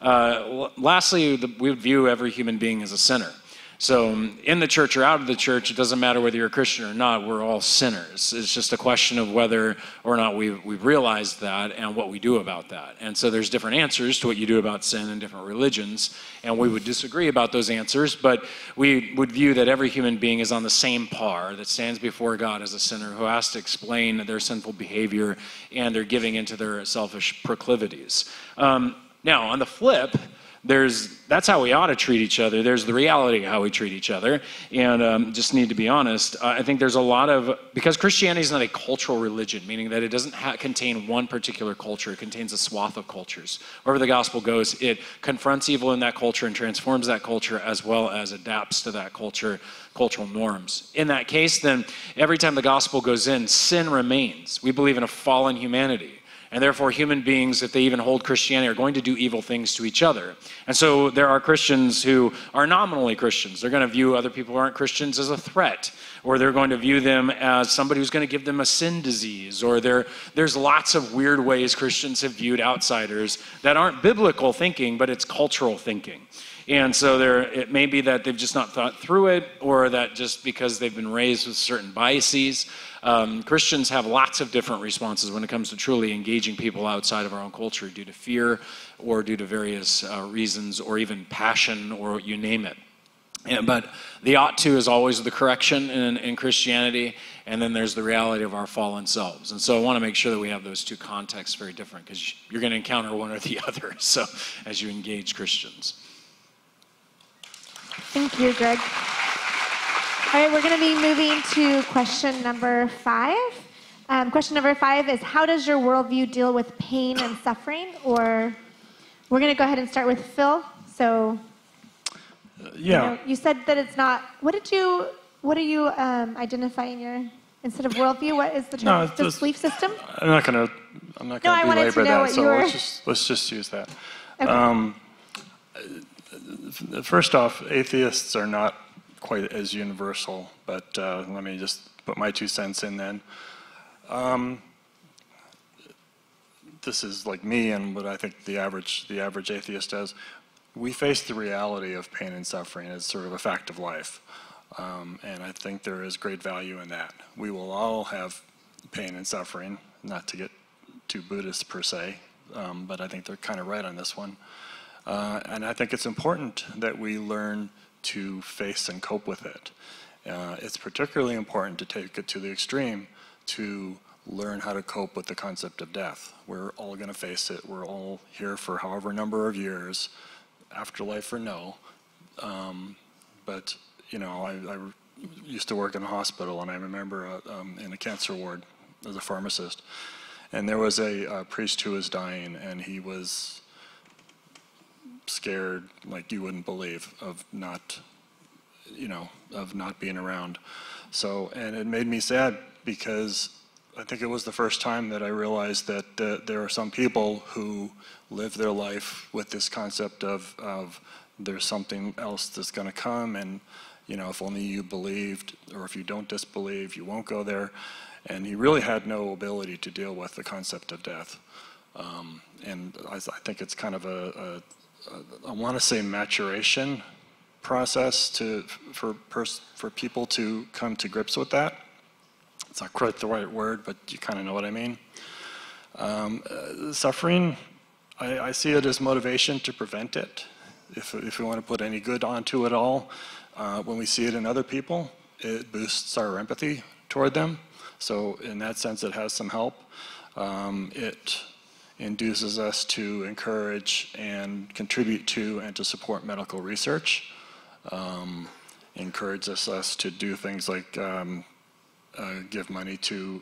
Lastly, we would view every human being as a sinner. So in the church or out of the church, it doesn't matter whether you're a Christian or not, we're all sinners. It's just a question of whether or not we've realized that and what we do about that. And so there's different answers to what you do about sin in different religions, and we would disagree about those answers, but we would view that every human being is on the same par, that stands before God as a sinner who has to explain their sinful behavior and their giving into their selfish proclivities. Now, on the flip, that's how we ought to treat each other. There's the reality of how we treat each other, and just need to be honest. I think there's a lot of, because Christianity is not a cultural religion, meaning that it doesn't contain one particular culture. It contains a swath of cultures. Wherever the gospel goes, it confronts evil in that culture and transforms that culture as well as adapts to that culture, cultural norms. In that case, then, every time the gospel goes in, sin remains. We believe in a fallen humanity. And therefore, human beings, if they even hold Christianity, are going to do evil things to each other. And so there are Christians who are nominally Christians. They're going to view other people who aren't Christians as a threat, or they're going to view them as somebody who's going to give them a sin disease, or there's lots of weird ways Christians have viewed outsiders that aren't biblical thinking, but it's cultural thinking. And so it may be that they've just not thought through it, or that just because they've been raised with certain biases. Christians have lots of different responses when it comes to truly engaging people outside of our own culture due to fear or due to various reasons or even passion or you name it. But the ought to is always the correction in Christianity, and then there's the reality of our fallen selves. And so I want to make sure that we have those two contexts very different, because you're going to encounter one or the other so as you engage Christians. Thank you, Greg. All right, we're going to be moving to question number 5. Question number 5 is, how does your worldview deal with pain and suffering? Or we're going to go ahead and start with Phil. So, you said that it's not. What are you identifying your, instead of worldview? What is the term? No, just belief system? I'm not going to belabor that. So let's just use that. Okay. First off, atheists are not quite as universal, but let me just put my 2 cents in then. This is like me and what I think the average atheist does. We face the reality of pain and suffering as sort of a fact of life, and I think there is great value in that. We will all have pain and suffering, not to get too Buddhist per se, but I think they're kind of right on this one. And I think it's important that we learn to face and cope with it. It's particularly important to take it to the extreme to learn how to cope with the concept of death. We're all going to face it. We're all here for however number of years, afterlife or no. But, you know, I used to work in a hospital, and I remember in a cancer ward as a pharmacist. And there was a priest who was dying, and he was scared like you wouldn't believe of not, you know, of not being around. So, and it made me sad because I think it was the first time that I realized that there are some people who live their life with this concept of there's something else that's going to come, and you know, if only you believed, or if you don't disbelieve, you won't go there. And he really had no ability to deal with the concept of death. And I think it's kind of I want to say maturation process for people to come to grips with that. It's not quite the right word, but you kind of know what I mean. Suffering, I see it as motivation to prevent it. If we want to put any good onto it all, when we see it in other people, it boosts our empathy toward them. So in that sense, it has some help. It induces us to encourage and contribute to and to support medical research. Encourages us to do things like give money to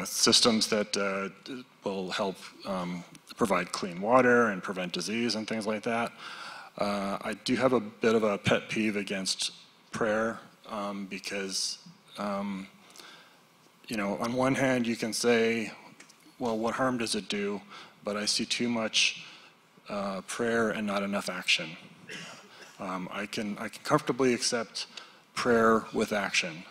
systems that will help provide clean water and prevent disease and things like that. I do have a bit of a pet peeve against prayer because, you know, on one hand you can say, well, what harm does it do? But I see too much prayer and not enough action. I can comfortably accept prayer with action,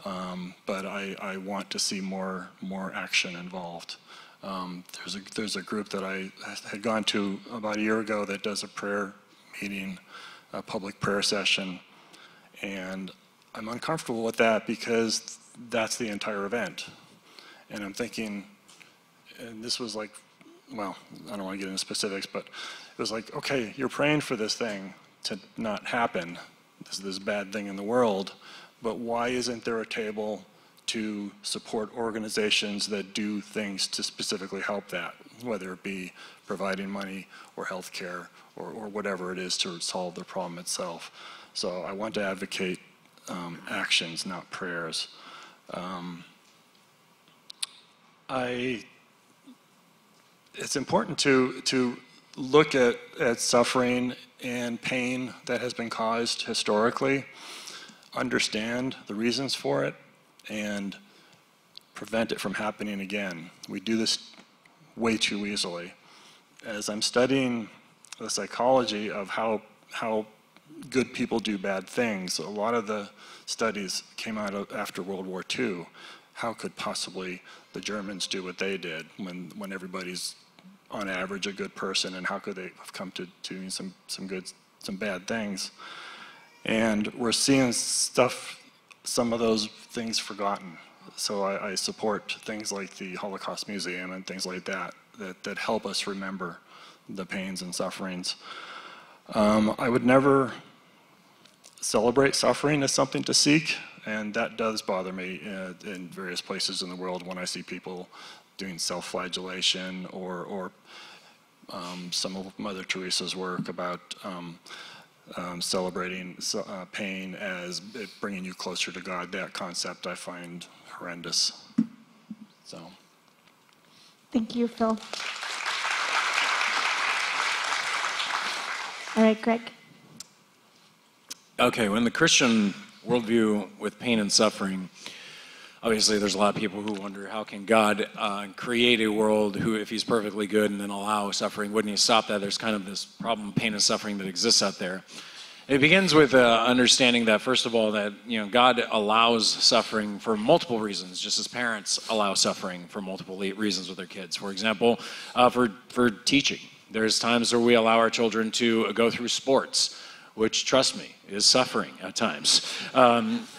but I want to see more action involved. There's a group that I had gone to about a year ago that does a prayer meeting, a public prayer session, and I'm uncomfortable with that because that's the entire event. And I'm thinking, and this was like, well, I don't want to get into specifics, but it was like, okay, you're praying for this thing to not happen, this bad thing in the world, but why isn't there a table to support organizations that do things to specifically help that, whether it be providing money or health care or whatever it is to solve the problem itself. So I want to advocate actions, not prayers. It's important to look at suffering and pain that has been caused historically, understand the reasons for it, and prevent it from happening again. We do this way too easily. As I'm studying the psychology of how good people do bad things, a lot of the studies came out after World War II. How could possibly the Germans do what they did when everybody's on average a good person, and how could they have come to doing some bad things? And we're seeing some of those things forgotten. So I support things like the Holocaust Museum and things like that help us remember the pains and sufferings. I would never celebrate suffering as something to seek, and that does bother me in various places in the world when I see people doing self-flagellation or some of Mother Teresa's work about celebrating pain as it bringing you closer to God. That concept I find horrendous. So. Thank you, Phil. All right, Greg. Okay, when the Christian worldview with pain and suffering, obviously there's a lot of people who wonder how can God create a world who, if he's perfectly good and then allow suffering, wouldn't he stop that? There's kind of this problem, pain and suffering that exists out there. It begins with understanding that, first of all, that God allows suffering for multiple reasons, just as parents allow suffering for multiple reasons with their kids. For example, for teaching. There's times where we allow our children to go through sports which, trust me, is suffering at times.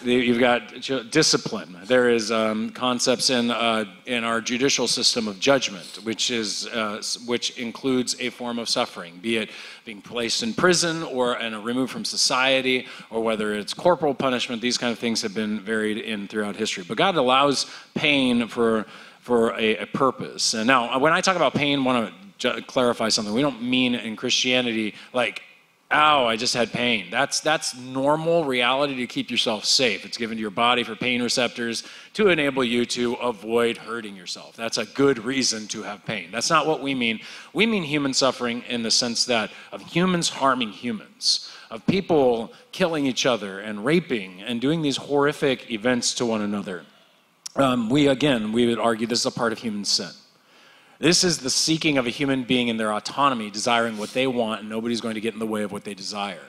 You've got discipline. There is concepts in our judicial system of judgment, which includes a form of suffering, be it being placed in prison or removed from society, or whether it's corporal punishment. These kind of things have been varied in throughout history. But God allows pain for a purpose. And now, when I talk about pain, I want to clarify something. We don't mean in Christianity like, ow, I just had pain. That's normal reality to keep yourself safe. It's given to your body for pain receptors to enable you to avoid hurting yourself. That's a good reason to have pain. That's not what we mean. We mean human suffering in the sense that of humans harming humans, of people killing each other and raping and doing these horrific events to one another. We would argue this is a part of human sin. This is the seeking of a human being in their autonomy, desiring what they want, and nobody's going to get in the way of what they desire.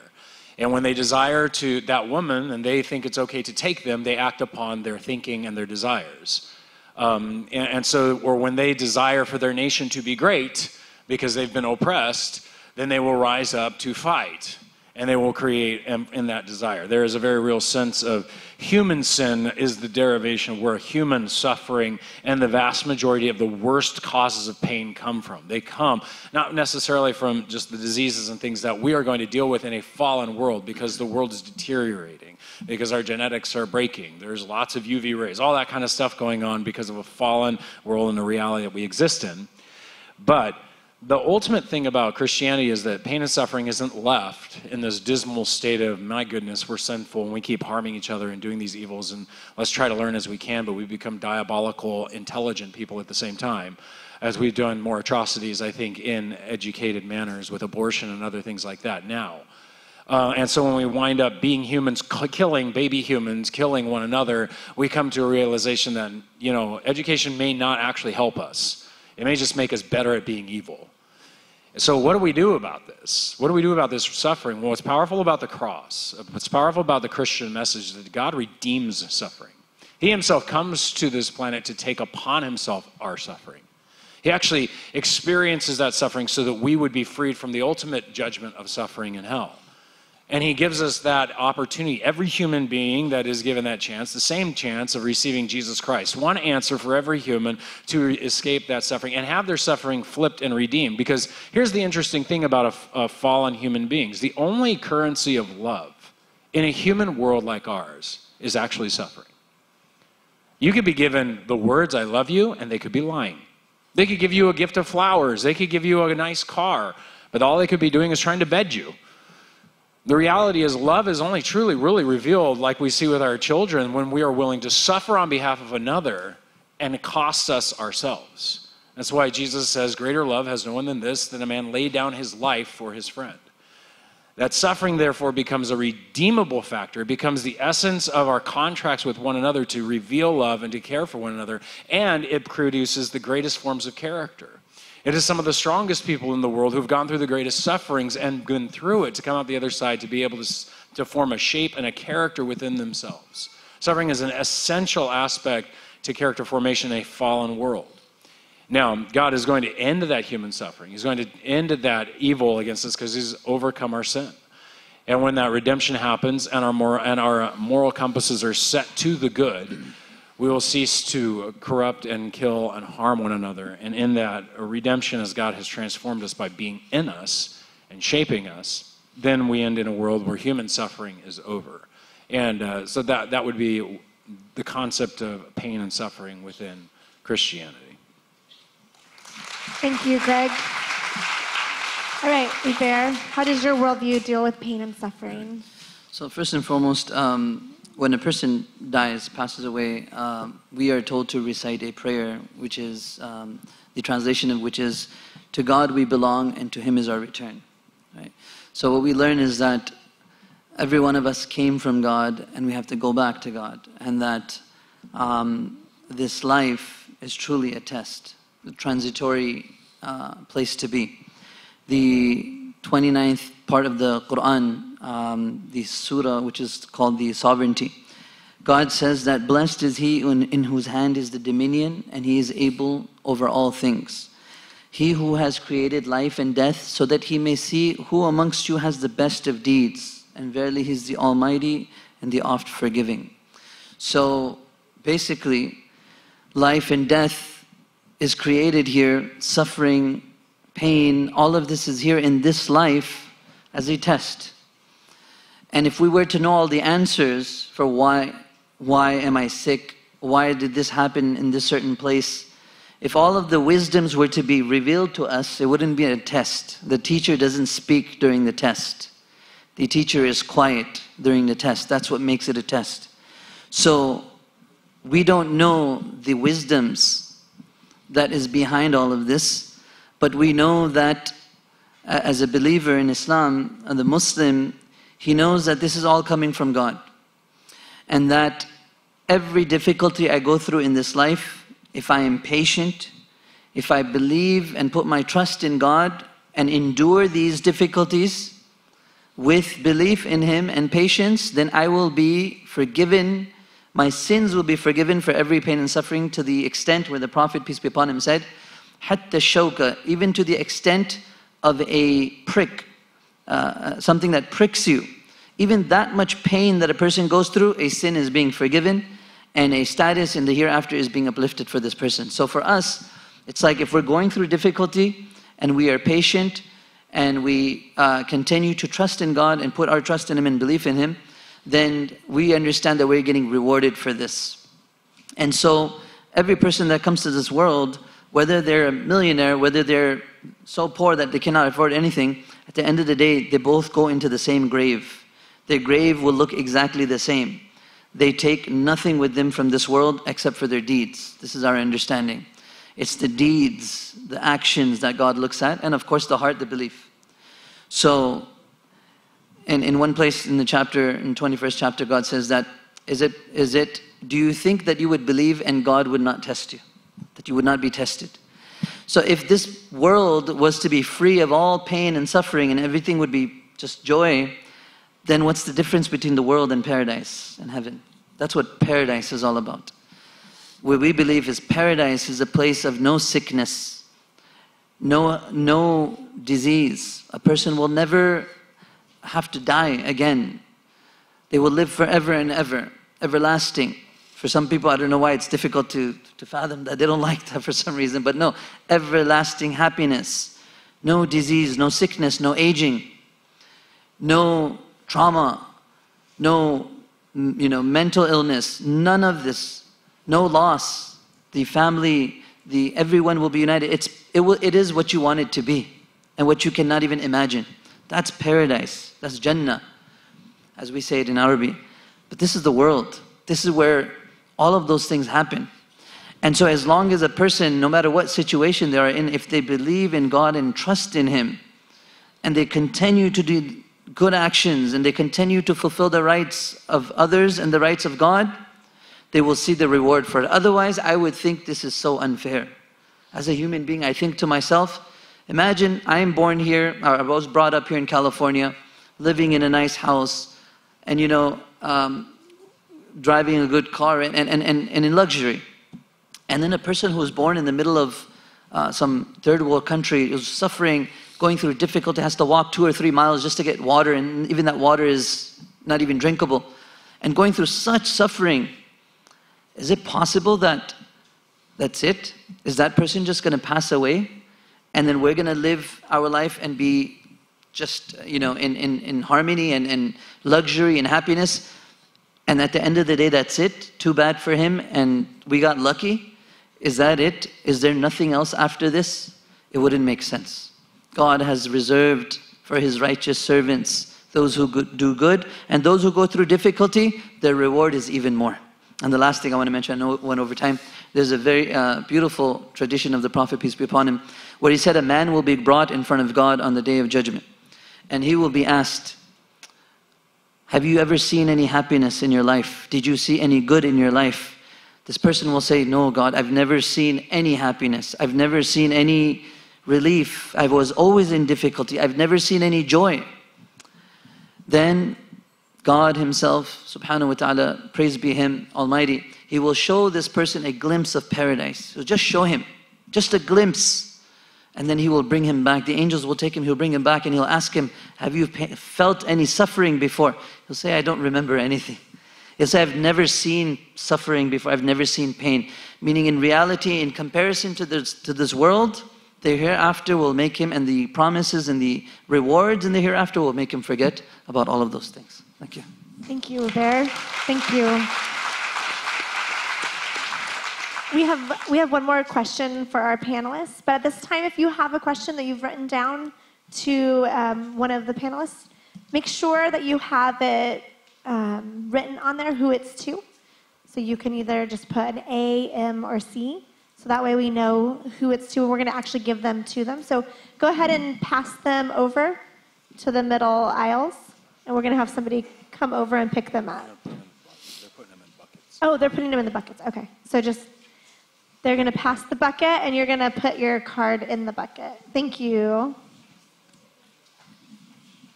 And when they desire to that woman, and they think it's okay to take them, they act upon their thinking and their desires. Or when they desire for their nation to be great because they've been oppressed, then they will rise up to fight. And they will create in that desire. There is a very real sense of human sin is the derivation where human suffering and the vast majority of the worst causes of pain come from. They come not necessarily from just the diseases and things that we are going to deal with in a fallen world, because the world is deteriorating, because our genetics are breaking. There's lots of UV rays, all that kind of stuff going on because of a fallen world and the reality that we exist in. But the ultimate thing about Christianity is that pain and suffering isn't left in this dismal state of, my goodness, we're sinful and we keep harming each other and doing these evils, and let's try to learn as we can, but we become diabolical, intelligent people at the same time, as we've done more atrocities, I think, in educated manners with abortion and other things like that now. And so when we wind up being humans, killing baby humans, killing one another, we come to a realization that, education may not actually help us. It may just make us better at being evil. So what do we do about this? What do we do about this suffering? Well, what's powerful about the cross, what's powerful about the Christian message is that God redeems suffering. He himself comes to this planet to take upon himself our suffering. He actually experiences that suffering so that we would be freed from the ultimate judgment of suffering in hell. And he gives us that opportunity. Every human being that is given that chance, the same chance of receiving Jesus Christ. One answer for every human to escape that suffering and have their suffering flipped and redeemed. Because here's the interesting thing about fallen human beings. The only currency of love in a human world like ours is actually suffering. You could be given the words, I love you, and they could be lying. They could give you a gift of flowers. They could give you a nice car. But all they could be doing is trying to bed you. The reality is love is only truly, really revealed, like we see with our children, when we are willing to suffer on behalf of another and it costs us ourselves. That's why Jesus says, greater love has no one than this, than a man lay down his life for his friend. That suffering, therefore, becomes a redeemable factor. It becomes the essence of our contracts with one another to reveal love and to care for one another, and it produces the greatest forms of character. It is some of the strongest people in the world who've gone through the greatest sufferings and been through it to come out the other side to be able to form a shape and a character within themselves. Suffering is an essential aspect to character formation in a fallen world. Now, God is going to end that human suffering. He's going to end that evil against us because he's overcome our sin. And when that redemption happens and our moral compasses are set to the good, we will cease to corrupt and kill and harm one another. And in that redemption, as God has transformed us by being in us and shaping us, then we end in a world where human suffering is over. And so that would be the concept of pain and suffering within Christianity. Thank you, Greg. All right, Iber, how does your worldview deal with pain and suffering? So first and foremost, when a person dies, passes away, we are told to recite a prayer, which is, the translation of which is, to God we belong and to him is our return. Right? So what we learn is that every one of us came from God and we have to go back to God. And that this life is truly a test, a transitory place to be. The 29th part of the Quran, the surah which is called the sovereignty. God says that blessed is he in whose hand is the dominion and he is able over all things. He who has created life and death so that he may see who amongst you has the best of deeds. and verily He is the Almighty and the oft forgiving. So basically, life and death is created here, suffering, pain, all of this is here in this life as a test. And if we were to know all the answers for why am I sick, why did this happen in this certain place, if all of the wisdoms were to be revealed to us, it wouldn't be a test. The teacher doesn't speak during the test. The teacher is quiet during the test. That's what makes it a test. So we don't know the wisdoms that is behind all of this, but we know that as a believer in Islam, the Muslim, he knows that this is all coming from God. And that every difficulty I go through in this life, if I am patient, if I believe and put my trust in God and endure these difficulties with belief in Him and patience, then I will be forgiven. My sins will be forgiven for every pain and suffering, to the extent where the Prophet, peace be upon him, said, "Hatta shawka," even to the extent of a prick, something that pricks you. Even that much pain that a person goes through, a sin is being forgiven, and a status in the hereafter is being uplifted for this person. So for us, it's like if we're going through difficulty and we are patient and we continue to trust in God and put our trust in Him and belief in Him, then we understand that we're getting rewarded for this. And so every person that comes to this world, whether they're a millionaire, whether they're so poor that they cannot afford anything, at the end of the day, they both go into the same grave. Their grave will look exactly the same. They take nothing with them from this world except for their deeds. This is our understanding. It's the deeds, the actions that God looks at, and of course the heart, the belief. So, in one place in the chapter, in 21st chapter, God says that, do you think that you would believe and God would not test you? That you would not be tested? So if this world was to be free of all pain and suffering and everything would be just joy, then what's the difference between the world and paradise and heaven? That's what paradise is all about. What we believe is paradise is a place of no sickness, no disease. A person will never have to die again. They will live forever and ever, everlasting. For some people, I don't know why it's difficult to fathom that. They don't like that for some reason, but no, everlasting happiness, no disease, no sickness, no aging, no trauma, no mental illness, none of this, no loss. The family, everyone will be united. It is what you want it to be and what you cannot even imagine. That's paradise, that's Jannah, as we say it in Arabic. But this is the world. This is where all of those things happen. And so as long as a person, no matter what situation they are in, if they believe in God and trust in Him, and they continue to do good actions, and they continue to fulfill the rights of others and the rights of God, they will see the reward for it. Otherwise, I would think this is so unfair. As a human being, I think to myself, imagine I am born here, or I was brought up here in California, living in a nice house, and driving a good car and in luxury. And then a person who was born in the middle of some third world country, is suffering, going through difficulty, has to walk 2 or 3 miles just to get water, and even that water is not even drinkable. And going through such suffering, is it possible that that's it? Is that person just going to pass away? And then we're going to live our life and be just, in harmony and luxury and happiness? And at the end of the day, that's it? Too bad for him and we got lucky? Is that it? Is there nothing else after this? It wouldn't make sense. God has reserved for His righteous servants, those who do good, and those who go through difficulty, their reward is even more. And the last thing I want to mention, I know it went over time, there's a very beautiful tradition of the Prophet, peace be upon him, where he said a man will be brought in front of God on the Day of Judgment, and he will be asked, have you ever seen any happiness in your life? Did you see any good in your life? This person will say, no, God, I've never seen any happiness. I've never seen any relief. I was always in difficulty. I've never seen any joy. Then God Himself, subhanahu wa ta'ala, praise be Him, Almighty, He will show this person a glimpse of paradise. So just show him, just a glimpse. And then he will bring him back. The angels will take him, he'll bring him back, and he'll ask him, have you felt any suffering before? He'll say, I don't remember anything. He'll say, I've never seen suffering before, I've never seen pain. Meaning in reality, in comparison to this world, the hereafter will make him, and the promises and the rewards in the hereafter will make him forget about all of those things. Thank you. Thank you, Uber. Thank you. We have one more question for our panelists, but at this time, if you have a question that you've written down to one of the panelists, make sure that you have it written on there who it's to. So you can either just put an A, M, or C, so that way we know who it's to, and we're going to actually give them to them. So go ahead and pass them over to the middle aisles, and we're going to have somebody come over and pick them up. They're putting them in buckets. Oh, they're putting them in the buckets. Okay. So just, they're going to pass the bucket, and you're going to put your card in the bucket. Thank you. All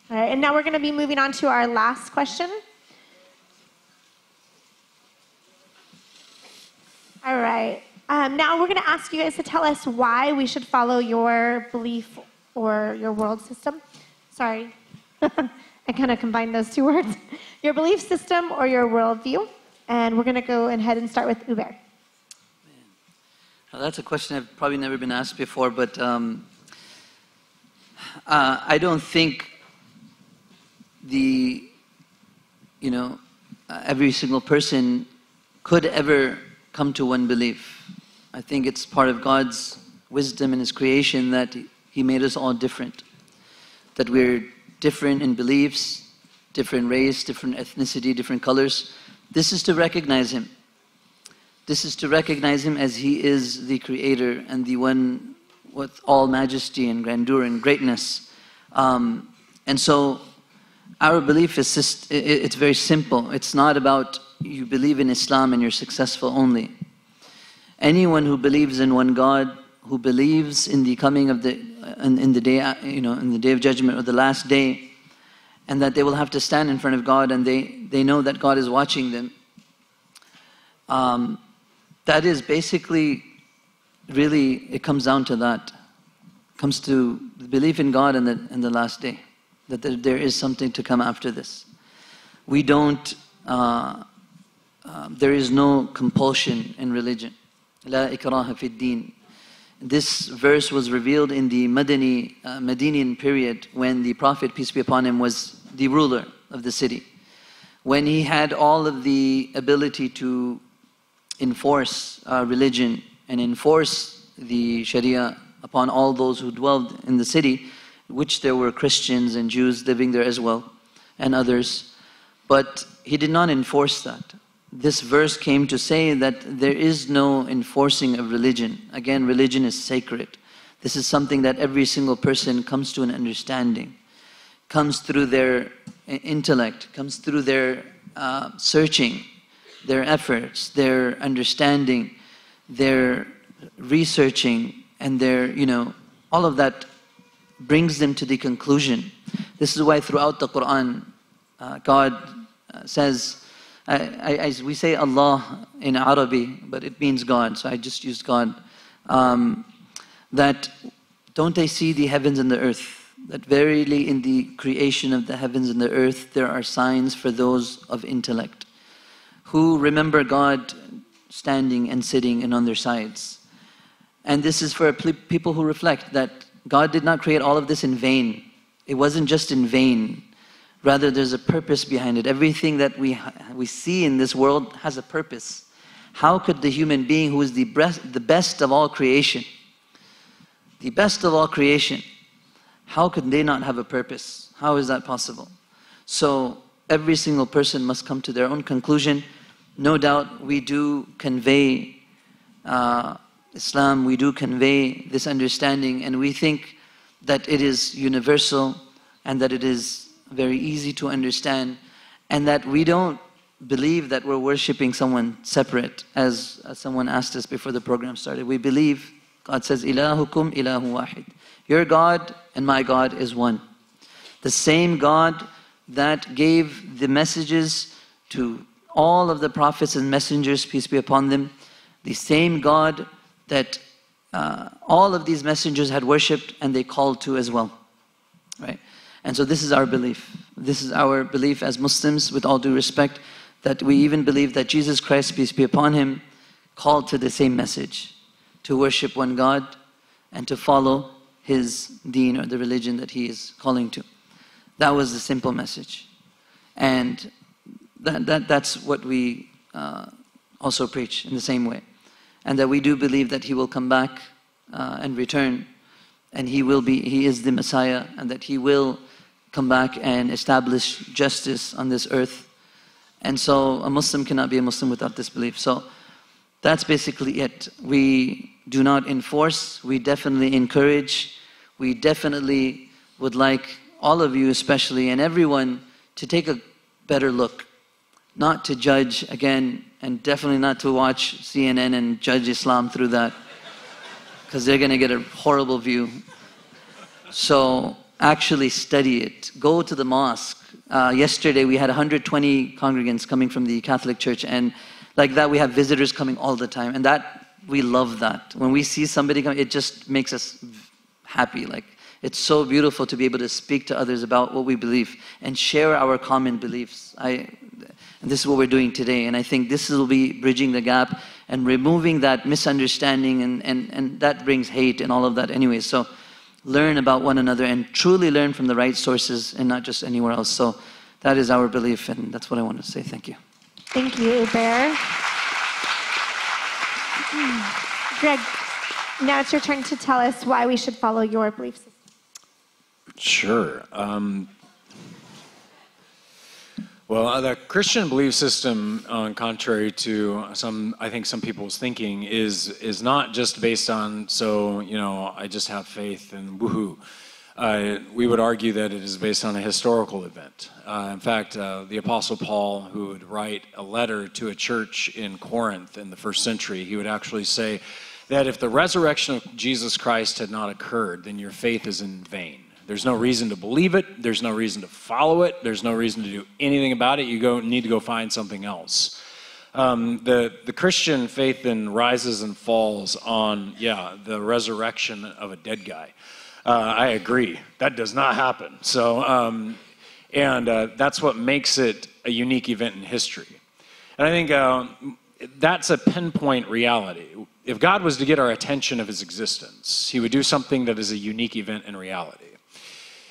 right, and now we're going to be moving on to our last question. All right. Now we're going to ask you guys to tell us why we should follow your belief or your world system. Sorry. I kind of combined those two words. Your belief system or your worldview. And we're going to go ahead and start with Uber. Now that's a question I've probably never been asked before, but I don't think every single person could ever come to one belief. I think it's part of God's wisdom in His creation that He made us all different. That we're different in beliefs, different race, different ethnicity, different colors. This is to recognize Him. This is to recognize Him as He is the Creator and the one with all majesty and grandeur and greatness. And so our belief is it's very simple. It's not about you believe in Islam and you're successful only. Anyone who believes in one God, who believes in the coming of in the day of judgment or the last day, and that they will have to stand in front of God and they know that God is watching them. That is basically, really, it comes down to that. It comes to the belief in God and the last day, that there is something to come after this. We don't, there is no compulsion in religion. La ikraha fi din. This verse was revealed in the Medinian period when the Prophet, peace be upon him, was the ruler of the city. When he had all of the ability to enforce religion and enforce the Sharia upon all those who dwelled in the city, which there were Christians and Jews living there as well, and others. But he did not enforce that. This verse came to say that there is no enforcing of religion. Again, religion is sacred. This is something that every single person comes to an understanding, comes through their intellect, comes through their searching, their efforts, their understanding, their researching, and their, all of that brings them to the conclusion. This is why throughout the Quran, God says, we say Allah in Arabic, but it means God, so I just used God. That don't they see the heavens and the earth? That verily in the creation of the heavens and the earth there are signs for those of intellect, who remember God standing and sitting and on their sides. And this is for people who reflect that God did not create all of this in vain. It wasn't just in vain. Rather, there's a purpose behind it. Everything that we see in this world has a purpose. How could the human being who is the best of all creation, the best of all creation, how could they not have a purpose? How is that possible? So every single person must come to their own conclusion. No doubt we do convey Islam, we do convey this understanding, and we think that it is universal and that it is very easy to understand, and that we don't believe that we're worshipping someone separate, as someone asked us before the program started. We believe, God says, Ilahukum ilahu wahid. Your God and my God is one. The same God that gave the messages to all of the prophets and messengers, peace be upon them, the same God that all of these messengers had worshipped and they called to as well, right? And so this is our belief. This is our belief as Muslims, with all due respect, that we even believe that Jesus Christ, peace be upon him, called to the same message, to worship one God and to follow his deen, or the religion that he is calling to. That was the simple message. And that's what we also preach in the same way. And that we do believe that he will come back and return, and he is the Messiah, and that he will come back and establish justice on this earth. And so a Muslim cannot be a Muslim without this belief. So that's basically it. We do not enforce, we definitely encourage, we definitely would like all of you especially, and everyone, to take a better look. Not to judge again, and definitely not to watch CNN and judge Islam through that, because they're going to get a horrible view. So actually study it. Go to the mosque. Yesterday we had 120 congregants coming from the Catholic Church, and like that we have visitors coming all the time, and that we love that. When we see somebody come, it just makes us happy. Like, it's so beautiful to be able to speak to others about what we believe and share our common beliefs. And this is what we're doing today, and I think this will be bridging the gap and removing that misunderstanding, and that brings hate and all of that anyway. So learn about one another and truly learn from the right sources and not just anywhere else. So that is our belief, and that's what I want to say. Thank you. Thank you, Bear. Greg, now it's your turn to tell us why we should follow your belief system. Sure. Well, the Christian belief system, contrary to I think some people's thinking, is not just based on, I just have faith and woohoo. We would argue that it is based on a historical event. In fact, the Apostle Paul, who would write a letter to a church in Corinth in the first century, he would actually say that if the resurrection of Jesus Christ had not occurred, then your faith is in vain. There's no reason to believe it. There's no reason to follow it. There's no reason to do anything about it. You need to go find something else. The Christian faith then rises and falls on, the resurrection of a dead guy. I agree. That does not happen. So, that's what makes it a unique event in history. And I think that's a pinpoint reality. If God was to get our attention of his existence, he would do something that is a unique event in reality.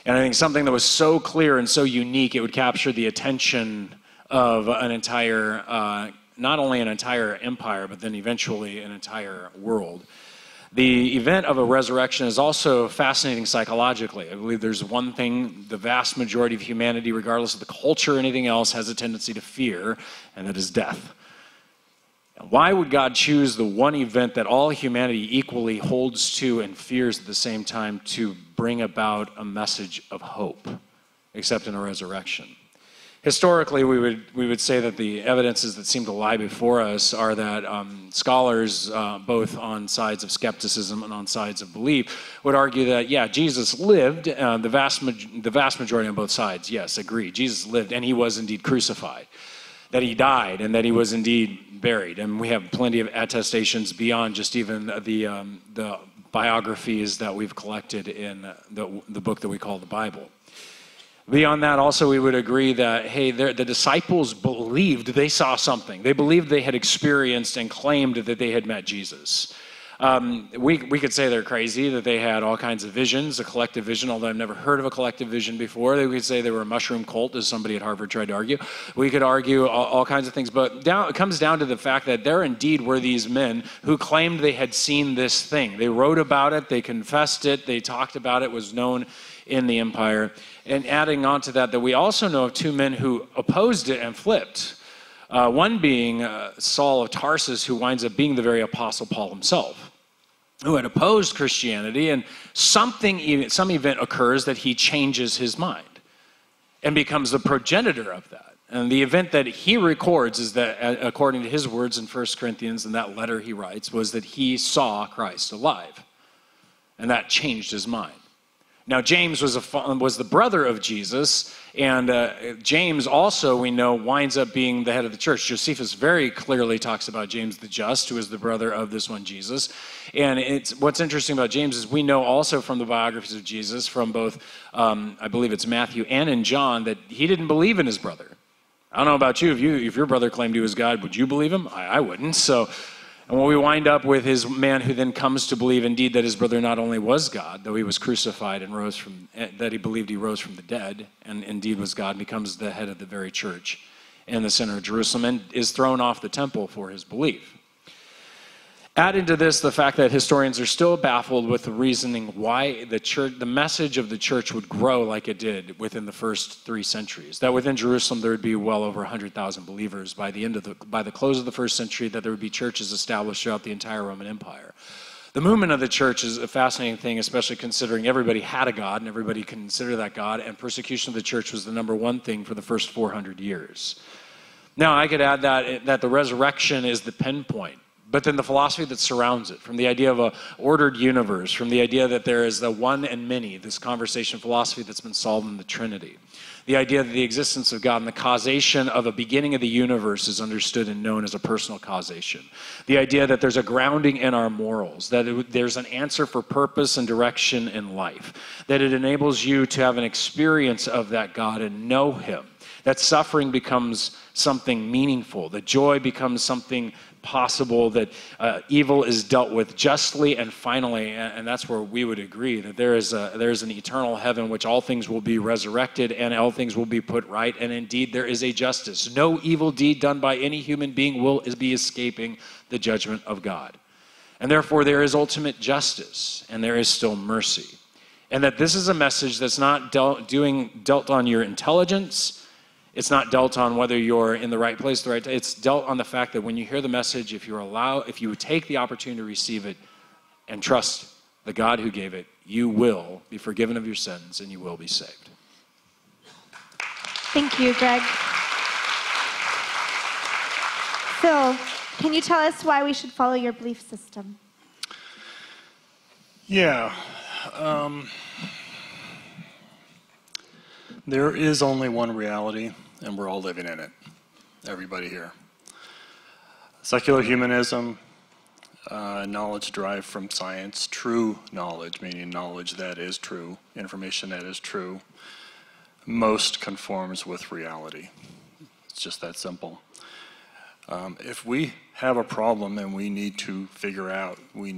And I think something that was so clear and so unique, it would capture the attention of an entire, not only an entire empire, but then eventually an entire world. The event of a resurrection is also fascinating psychologically. I believe there's one thing the vast majority of humanity, regardless of the culture or anything else, has a tendency to fear, and that is death. Why would God choose the one event that all humanity equally holds to and fears at the same time to bring about a message of hope, except in a resurrection? Historically, we would say that the evidences that seem to lie before us are that scholars, both on sides of skepticism and on sides of belief, would argue that, Jesus lived, the vast majority on both sides, yes, agree. Jesus lived, and he was indeed crucified. That he died, and that he was indeed buried. And we have plenty of attestations beyond just even the biographies that we've collected in the book that we call the Bible. Beyond that, also, we would agree that, hey, the disciples believed they saw something. They believed they had experienced and claimed that they had met Jesus. We could say they're crazy, that they had all kinds of visions, a collective vision, although I've never heard of a collective vision before. We could say they were a mushroom cult, as somebody at Harvard tried to argue. We could argue all kinds of things, but it comes down to the fact that there indeed were these men who claimed they had seen this thing. They wrote about it, they confessed it, they talked about it, was known in the empire. And adding on to that we also know of two men who opposed it and flipped. One being Saul of Tarsus, who winds up being the very Apostle Paul himself, who had opposed Christianity, and some event occurs that he changes his mind and becomes the progenitor of that. And the event that he records is that, according to his words in 1 Corinthians, in that letter he writes, was that he saw Christ alive. And that changed his mind. Now, James was the brother of Jesus, and James also, we know, winds up being the head of the church. Josephus very clearly talks about James the Just, who is the brother of this one Jesus. And what's interesting about James is we know also from the biographies of Jesus, from both, I believe it's Matthew and in John, that he didn't believe in his brother. I don't know about you. If your brother claimed he was God, would you believe him? I wouldn't. And when we wind up with his man who then comes to believe indeed that his brother not only was God, though he was crucified and that he believed he rose from the dead, and indeed was God, becomes the head of the very church in the center of Jerusalem, and is thrown off the temple for his belief. Add into this the fact that historians are still baffled with the reasoning why the message of the church would grow like it did within the first 3 centuries. That within Jerusalem there would be well over 100,000 believers by the close of the first century, that there would be churches established throughout the entire Roman Empire. The movement of the church is a fascinating thing, especially considering everybody had a God and everybody considered that God, and persecution of the church was the #1 thing for the first 400 years. Now, I could add that the resurrection is the pinpoint. But then the philosophy that surrounds it, from the idea of an ordered universe, from the idea that there is the one and many, this conversation philosophy that's been solved in the Trinity. The idea that the existence of God and the causation of a beginning of the universe is understood and known as a personal causation. The idea that there's a grounding in our morals, that there's an answer for purpose and direction in life, that it enables you to have an experience of that God and know him, that suffering becomes something meaningful, that joy becomes something possible, that evil is dealt with justly and finally, and that's where we would agree that there is an eternal heaven which all things will be resurrected and all things will be put right, and indeed there is a justice. No evil deed done by any human being will be escaping the judgment of God. And therefore there is ultimate justice and there is still mercy. And that this is a message that's not dealt on your intelligence. It's not dealt on whether you're in the right place, the right time. It's dealt on the fact that when you hear the message, if you would take the opportunity to receive it and trust the God who gave it, you will be forgiven of your sins and you will be saved. Thank you, Greg. Phil, can you tell us why we should follow your belief system? Yeah. There is only one reality, and we're all living in it. Everybody here. Secular humanism, knowledge derived from science, true knowledge, meaning knowledge that is true, information that is true, most conforms with reality. It's just that simple. If we have a problem and we need to figure out, we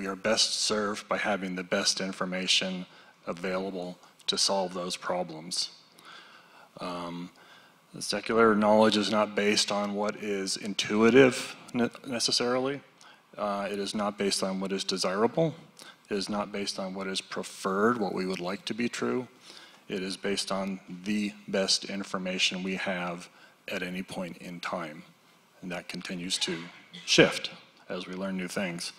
are best served by having the best information available to solve those problems. The secular knowledge is not based on what is intuitive necessarily. It is not based on what is desirable. It is not based on what is preferred, what we would like to be true. It is based on the best information we have at any point in time. And that continues to shift as we learn new things.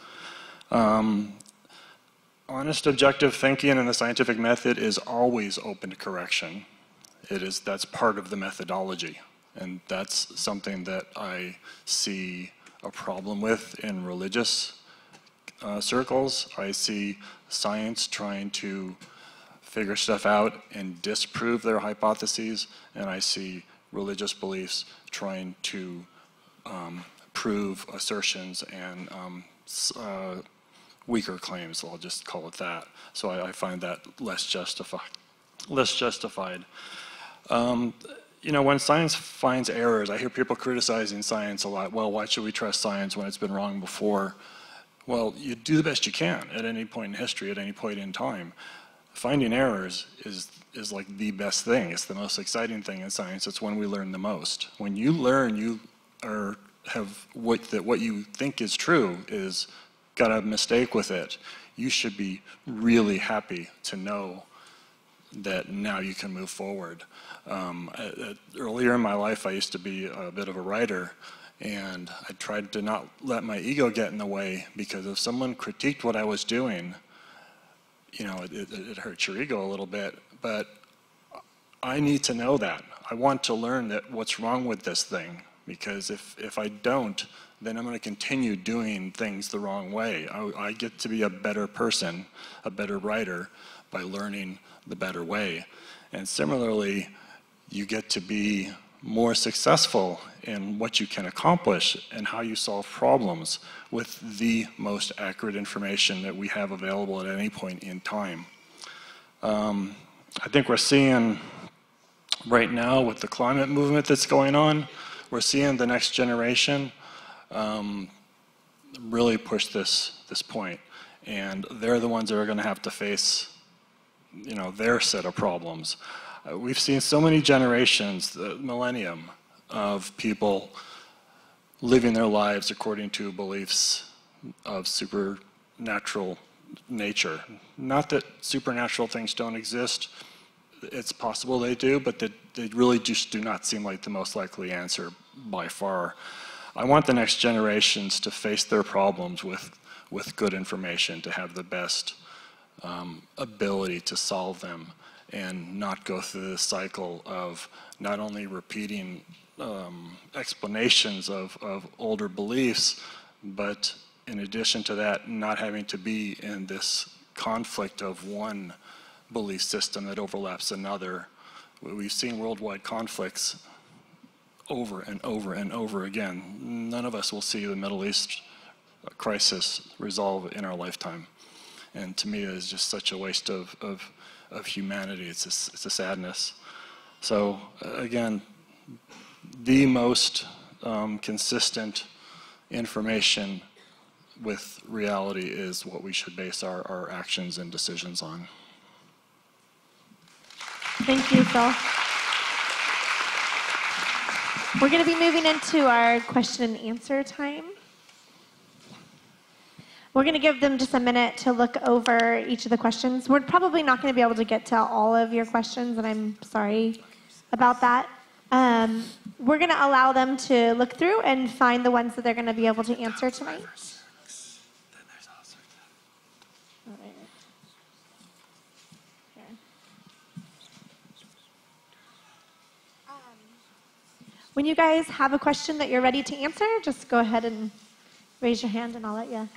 Honest, objective thinking and the scientific method is always open to correction. That's part of the methodology, and that's something that I see a problem with in religious circles. I see science trying to figure stuff out and disprove their hypotheses, and I see religious beliefs trying to prove assertions and weaker claims, I'll just call it that. So I find that less justified. You know, when science finds errors, I hear people criticizing science a lot. Well, why should we trust science when it's been wrong before? Well, you do the best you can at any point in history, at any point in time. Finding errors is like the best thing. It's the most exciting thing in science. It's when we learn the most. When you learn, what you think is true is got a mistake with it. You should be really happy to know that now you can move forward. Earlier in my life, I used to be a bit of a writer, and I tried to not let my ego get in the way, because if someone critiqued what I was doing, you know, it hurts your ego a little bit, but I need to know that. I want to learn that what's wrong with this thing, because if I don't, then I'm going to continue doing things the wrong way. I get to be a better person, a better writer, by learning the better way. And similarly, you get to be more successful in what you can accomplish and how you solve problems with the most accurate information that we have available at any point in time. I think we're seeing right now with the climate movement that's going on, we're seeing the next generation really push this point. And they're the ones that are going to have to face, you know, their set of problems. We've seen so many generations, the millennium, of people living their lives according to beliefs of supernatural nature. Not that supernatural things don't exist. It's possible they do, but they really just do not seem like the most likely answer by far. I want the next generations to face their problems with good information, to have the best ability to solve them and not go through this cycle of not only repeating explanations of older beliefs, but in addition to that, not having to be in this conflict of one belief system that overlaps another. We've seen worldwide conflicts over and over and over again. None of us will see the Middle East crisis resolve in our lifetime. And to me, it is just such a waste of humanity. It's a sadness. So again, the most consistent information with reality is what we should base our actions and decisions on. Thank you, Phil. We're going to be moving into our question and answer time. We're going to give them just a minute to look over each of the questions. We're probably not going to be able to get to all of your questions, and I'm sorry about that. We're going to allow them to look through and find the ones that they're going to be able to answer tonight. All right. Here. When you guys have a question that you're ready to answer, just go ahead and raise your hand and I'll let you.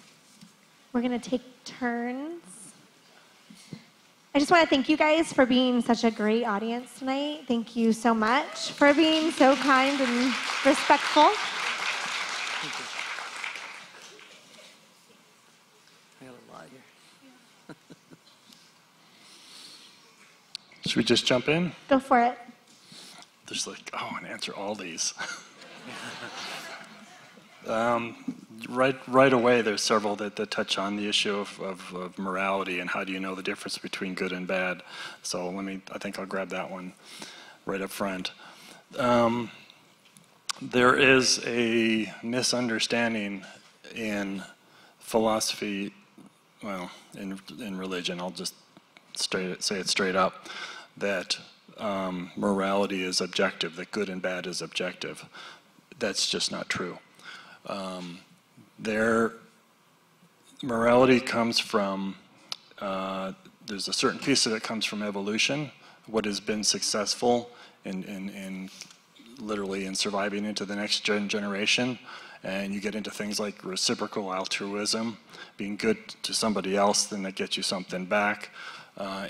We're going to take turns. I just want to thank you guys for being such a great audience tonight. Thank you so much for being so kind and respectful. Thank you. I got a lot here. Should we just jump in? Go for it. Just like, oh, and answer all these. Right away, there's several that touch on the issue of morality and how do you know the difference between good and bad. So I think I'll grab that one right up front. There is a misunderstanding in philosophy, well, in religion, I'll just say it straight up, that morality is objective, that good and bad is objective. That's just not true. Their morality comes from, there's a certain piece of it comes from evolution, what has been successful in literally in surviving into the next generation, and you get into things like reciprocal altruism, being good to somebody else, then that gets you something back.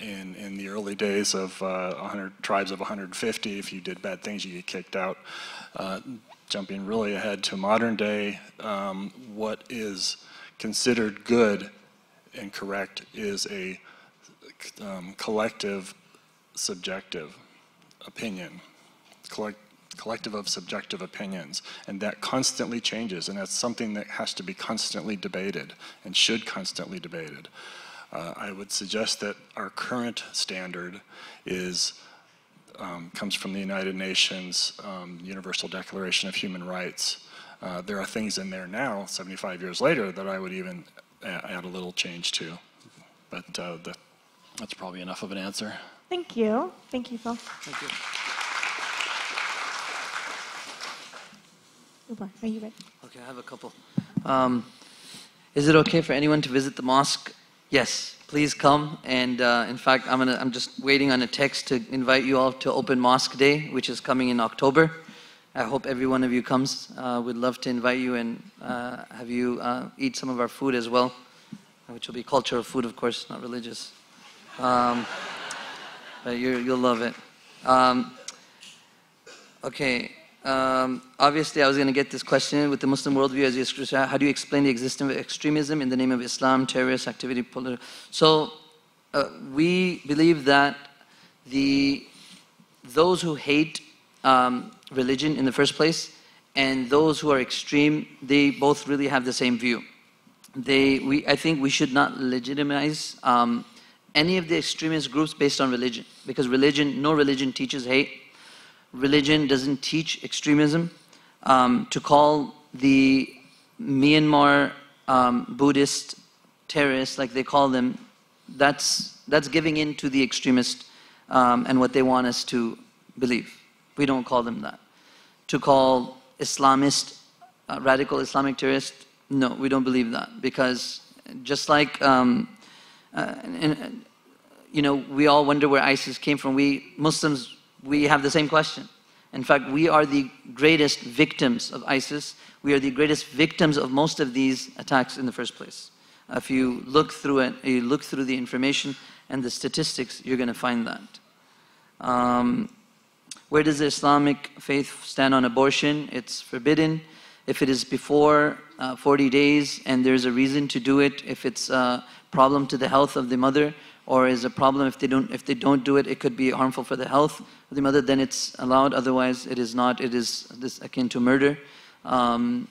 In the early days of 100 tribes of 150, if you did bad things, you get kicked out. Jumping really ahead to modern day, what is considered good and correct is a collective subjective opinion, collective of subjective opinions, and that constantly changes, and that's something that has to be constantly debated and should constantly debated. I would suggest that our current standard is comes from the United Nations Universal Declaration of Human Rights. There are things in there now, 75 years later, that I would even add a little change to. But that's probably enough of an answer. Thank you. Thank you, Phil. Thank you. Uber, are you ready? Okay, I have a couple. Is it okay for anyone to visit the mosque? Yes, please come. And in fact, I'm just waiting on a text to invite you all to Open Mosque Day, which is coming in October. I hope every one of you comes. We'd love to invite you and have you eat some of our food as well, which will be cultural food, of course, not religious. But you'll love it. Okay. Obviously, I was going to get this question with the Muslim worldview as you how do you explain the existence of extremism in the name of Islam, terrorist activity, So, we believe that those who hate religion in the first place and those who are extreme, they both really have the same view. I think we should not legitimize any of the extremist groups based on religion, because no religion teaches hate. Religion doesn't teach extremism. To call the Myanmar Buddhist terrorists, like they call them, that's giving in to the extremist and what they want us to believe. We don't call them that. To call Islamist, radical Islamic terrorists, no, we don't believe that, because just like we all wonder where ISIS came from. We Muslims, we have the same question. In fact, we are the greatest victims of ISIS. We are the greatest victims of most of these attacks in the first place. If you look through it, you look through the information and the statistics, you're going to find that. Where does the Islamic faith stand on abortion? It's forbidden. If it is before 40 days and there's a reason to do it, if it's a problem to the health of the mother, or is a problem if they don't do it, it could be harmful for the health of the mother, then it's allowed. Otherwise, it is not. It is akin to murder. There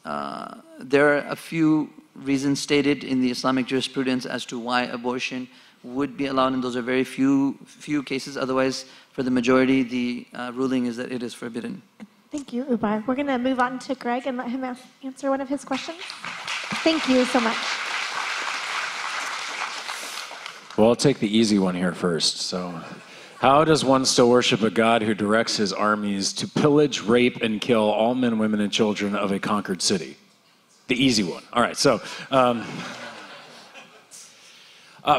are a few reasons stated in the Islamic jurisprudence as to why abortion would be allowed, and those are very few cases. Otherwise, for the majority, the ruling is that it is forbidden. Thank you, Ubar. We're going to move on to Greg and let him answer one of his questions. Thank you so much. Well, I'll take the easy one here first. So, how does one still worship a God who directs his armies to pillage, rape, and kill all men, women, and children of a conquered city? The easy one. All right, so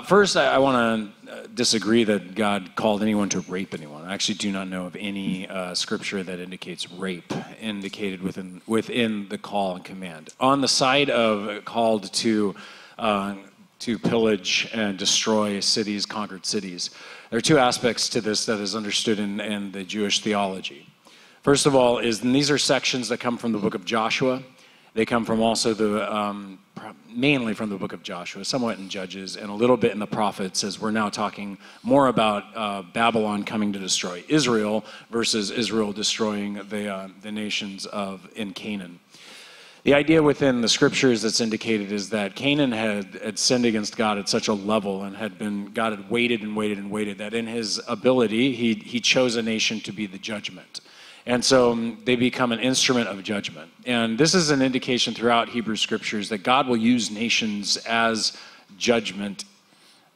first I want to disagree that God called anyone to rape anyone. I actually do not know of any scripture that indicates rape indicated within the call and command. On the side of called to pillage and destroy cities, conquered cities, there are two aspects to this that is understood in the Jewish theology. First of all, and these are sections that come from the book of Joshua. They come from also mainly from the book of Joshua, somewhat in Judges, and a little bit in the prophets, as we're now talking more about Babylon coming to destroy Israel versus Israel destroying the nations in Canaan. The idea within the scriptures that's indicated is that Canaan had sinned against God at such a level, and God had waited and waited and waited, that in his ability, he chose a nation to be the judgment. And so they become an instrument of judgment. And this is an indication throughout Hebrew scriptures that God will use nations as judgment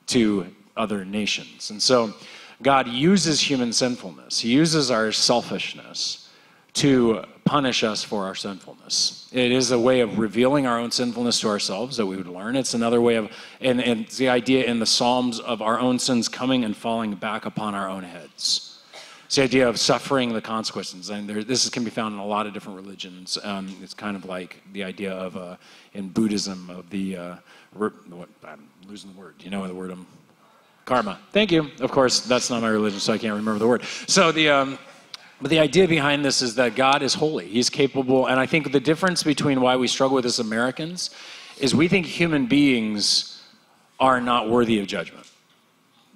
to other nations. And so God uses human sinfulness. He uses our selfishness to punish us for our sinfulness. It is a way of revealing our own sinfulness to ourselves that we would learn. It's another way of, and it's the idea in the Psalms of our own sins coming and falling back upon our own heads. It's the idea of suffering the consequences, and this can be found in a lot of different religions. It's kind of like the idea of, in Buddhism, of I'm losing the word. You know the word? Karma. Thank you. Of course, that's not my religion, so I can't remember the word. So but the idea behind this is that God is holy. He's capable, and I think the difference between why we struggle with this as Americans is we think human beings are not worthy of judgment.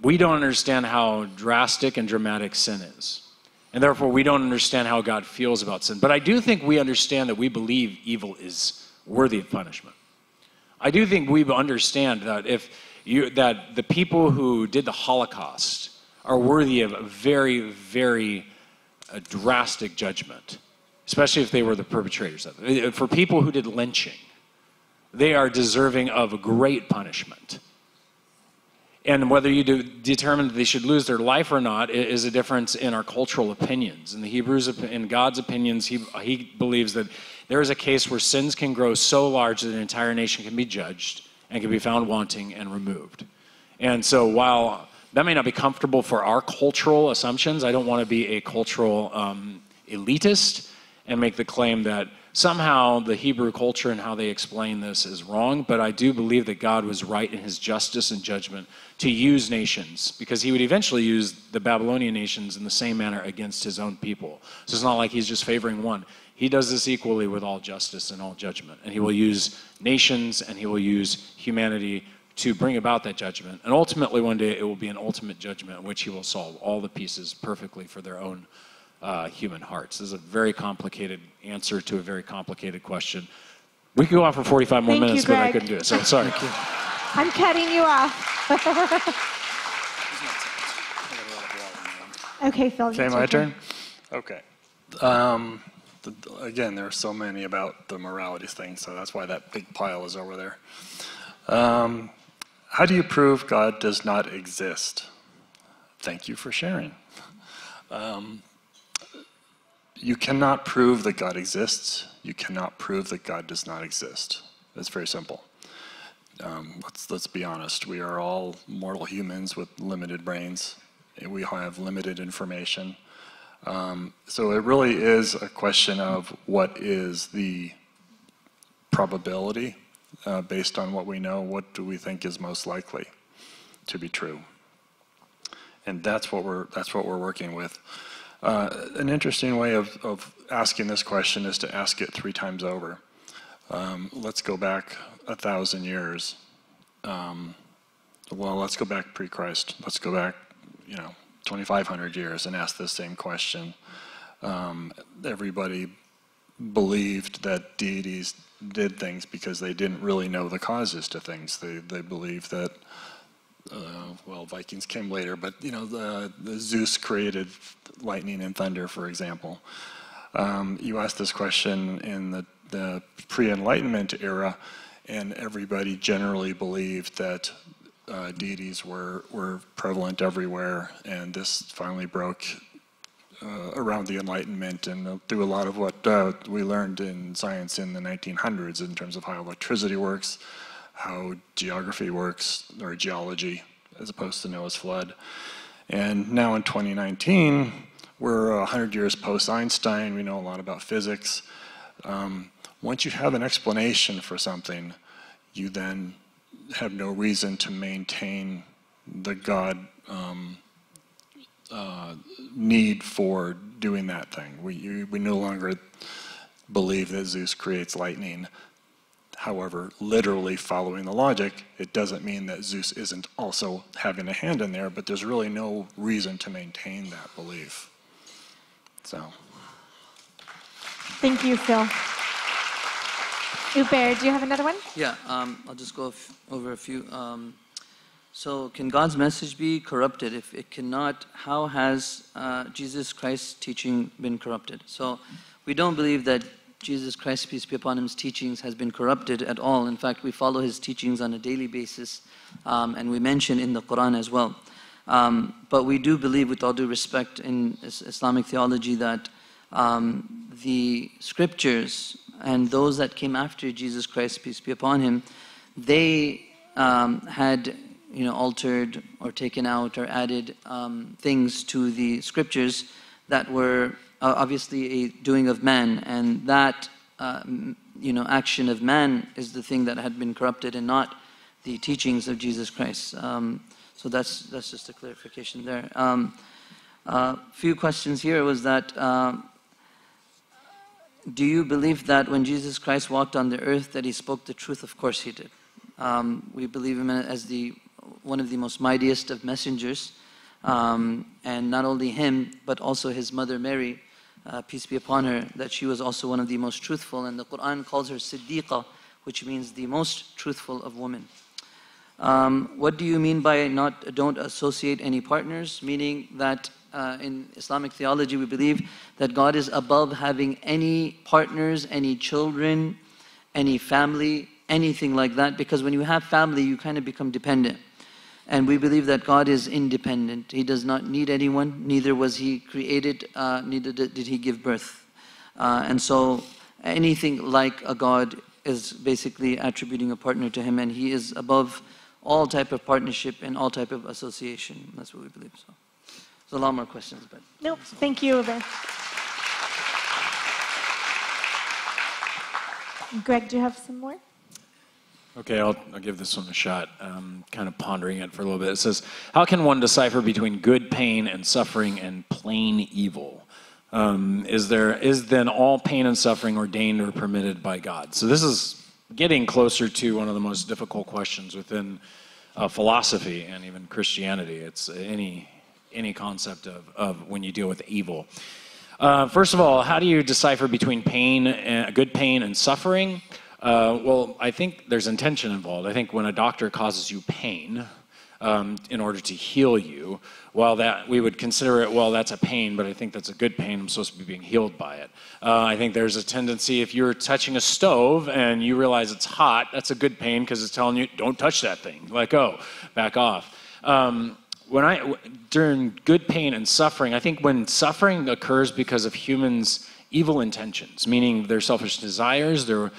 We don't understand how drastic and dramatic sin is. And therefore, we don't understand how God feels about sin. But I do think we understand that we believe evil is worthy of punishment. I do think we understand that that the people who did the Holocaust are worthy of a very, very drastic judgment, especially if they were the perpetrators of it. For people who did lynching, they are deserving of a great punishment. And whether you determine that they should lose their life or not is a difference in our cultural opinions. In the Hebrews, in God's opinions, he believes that there is a case where sins can grow so large that an entire nation can be judged and can be found wanting and removed. And so while that may not be comfortable for our cultural assumptions, I don't want to be a cultural elitist and make the claim that somehow the Hebrew culture and how they explain this is wrong, but I do believe that God was right in his justice and judgment to use nations, because he would eventually use the Babylonian nations in the same manner against his own people. So it's not like he's just favoring one. He does this equally with all justice and all judgment, and he will use nations and he will use humanity to bring about that judgment. And ultimately one day it will be an ultimate judgment in which he will solve all the pieces perfectly for their own human hearts. This is a very complicated answer to a very complicated question. We could go on for 45 more minutes, but I couldn't do it, so sorry. I'm cutting you off. Okay, Phil. Okay, my turn? Okay. Again, there are so many about the morality thing, so that's why that big pile is over there. How do you prove God does not exist? Thank you for sharing. You cannot prove that God exists. You cannot prove that God does not exist. It's very simple. Let's be honest. We are all mortal humans with limited brains. We have limited information. So it really is a question of what is the probability based on what we know. What do we think is most likely to be true? And that's what we're working with. An interesting way of asking this question is to ask it 3 times over. Let's go back 1,000 years. Well, let's go back pre-Christ. Let's go back, 2,500 years and ask this same question. Everybody believed that deities did things because they didn't really know the causes to things. They believed that, well, Vikings came later, but the Zeus created lightning and thunder, for example. You ask this question in the pre-Enlightenment era, and everybody generally believed that deities were prevalent everywhere, and this finally broke around the Enlightenment and through a lot of what we learned in science in the 1900s in terms of how electricity works, how geography works, or geology, as opposed to Noah's flood. And now in 2019, we're 100 years post-Einstein. We know a lot about physics. Once you have an explanation for something, you then have no reason to maintain the God need for doing that thing. We no longer believe that Zeus creates lightning. However, literally following the logic, it doesn't mean that Zeus isn't also having a hand in there, but there's really no reason to maintain that belief. So. Thank you, Phil. Uber, do you have another one? Yeah, I'll just go over a few. So can God's message be corrupted? If it cannot, how has Jesus Christ's teaching been corrupted? So we don't believe that Jesus Christ, peace be upon him's teachings has been corrupted at all. In fact, we follow his teachings on a daily basis, and we mention in the Quran as well. But we do believe, with all due respect in Islamic theology, that the scriptures and those that came after Jesus Christ, peace be upon him, they had altered or taken out or added things to the scriptures that were obviously a doing of man, and that action of man is the thing that had been corrupted and not the teachings of Jesus Christ. So that's just a clarification there. A few questions here was that do you believe that when Jesus Christ walked on the earth that he spoke the truth? Of course he did. We believe him as one of the most mightiest of messengers, and not only him, but also his mother Mary, peace be upon her, that she was also one of the most truthful, and the Quran calls her Siddiqa, which means the most truthful of women. What do you mean by don't associate any partners? Meaning that in Islamic theology we believe that God is above having any partners, any children, any family, anything like that, because when you have family you kind of become dependent. And we believe that God is independent. He does not need anyone, neither was he created, neither did he give birth. And so anything like a God is basically attributing a partner to him, and he is above all type of partnership and all type of association. That's what we believe. So there's a lot more questions, but nope. Thank you, Uber. Greg, do you have some more? Okay, I'll give this one a shot. Kind of pondering it for a little bit. It says, how can one decipher between good pain and suffering and plain evil? Is then all pain and suffering ordained or permitted by God? So this is getting closer to one of the most difficult questions within philosophy and even Christianity. It's any concept of when you deal with evil. First of all, how do you decipher between good pain and suffering? Well, I think there's intention involved. I think when a doctor causes you pain in order to heal you, while that we would consider it, well, that's a pain, but I think that's a good pain. I'm supposed to be being healed by it. I think there's a tendency, if you're touching a stove and you realize it's hot, that's a good pain because it's telling you, don't touch that thing. Let go, back off. During good pain and suffering, I think when suffering occurs because of humans' evil intentions, meaning their selfish desires, their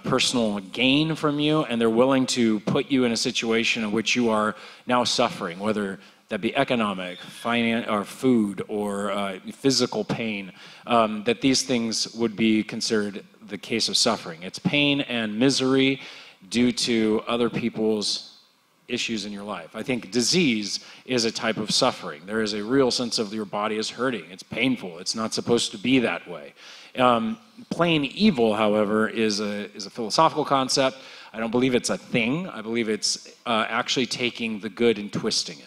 personal gain from you, and they're willing to put you in a situation in which you are now suffering, whether that be economic, or food, or physical pain, that these things would be considered the case of suffering. It's pain and misery due to other people's issues in your life. I think disease is a type of suffering. There is a real sense of your body is hurting. It's painful. It's not supposed to be that way. Plain evil, however, is a philosophical concept. I don't believe it's a thing. I believe it's actually taking the good and twisting it.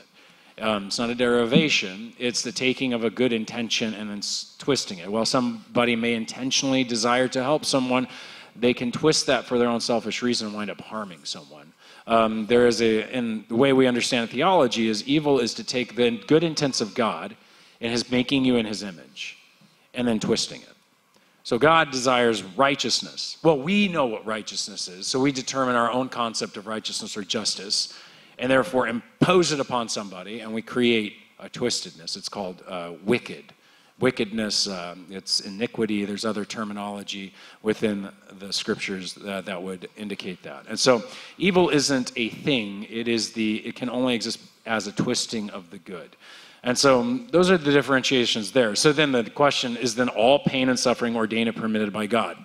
It's not a derivation. It's the taking of a good intention and then twisting it. While somebody may intentionally desire to help someone, they can twist that for their own selfish reason and wind up harming someone. And the way we understand theology is evil is to take the good intents of God and his making you in his image and then twisting it. So God desires righteousness. Well, we know what righteousness is, so we determine our own concept of righteousness or justice and therefore impose it upon somebody, and we create a twistedness. It's called wicked. Wickedness, it's iniquity. There's other terminology within the scriptures that would indicate that. And so evil isn't a thing. It can only exist as a twisting of the good. And so those are the differentiations there. So then the question is, then all pain and suffering ordained and permitted by God?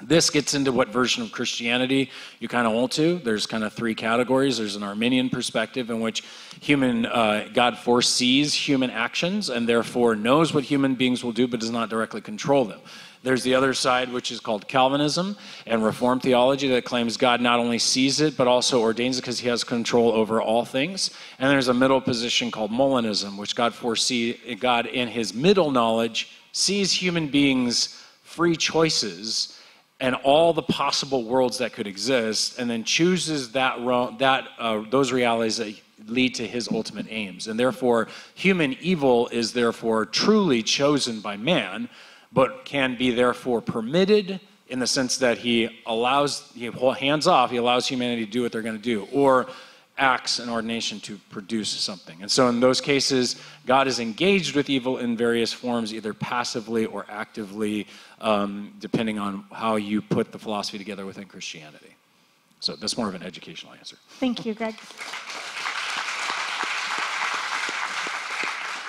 This gets into what version of Christianity you kind of hold to. There's kind of three categories. There's an Arminian perspective in which God foresees human actions and therefore knows what human beings will do but does not directly control them. There's the other side, which is called Calvinism and Reformed theology, that claims God not only sees it but also ordains it because he has control over all things. And there's a middle position called Molinism, which God in his middle knowledge sees human beings' free choices and all the possible worlds that could exist, and then chooses those realities that lead to his ultimate aims. And therefore, human evil is therefore truly chosen by man, but can be therefore permitted in the sense that he allows humanity to do what they're going to do, or acts in ordination to produce something. And so in those cases, God is engaged with evil in various forms, either passively or actively, depending on how you put the philosophy together within Christianity. So that's more of an educational answer. Thank you, Greg.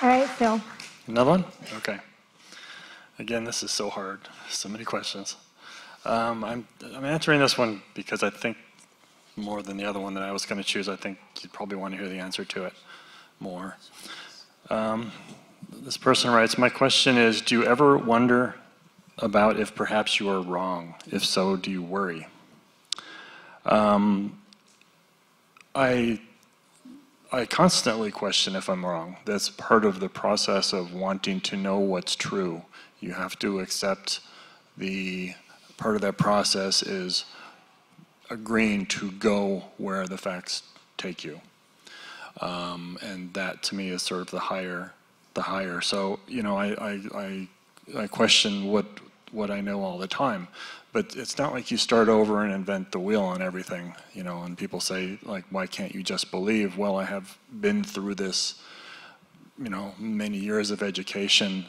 All right, Phil. Another one? Okay. Again, this is so hard. So many questions. I'm answering this one because I think more than the other one that I was going to choose, I think you'd probably want to hear the answer to it more. This person writes, my question is, do you ever wonder about if perhaps you are wrong? If so, do you worry? I constantly question if I'm wrong. That's part of the process of wanting to know what's true. You have to accept part of that process is agreeing to go where the facts take you. And that to me is sort of the higher. So, I question what I know all the time. But it's not like you start over and invent the wheel on everything, and people say, like, why can't you just believe? Well, I have been through this, many years of education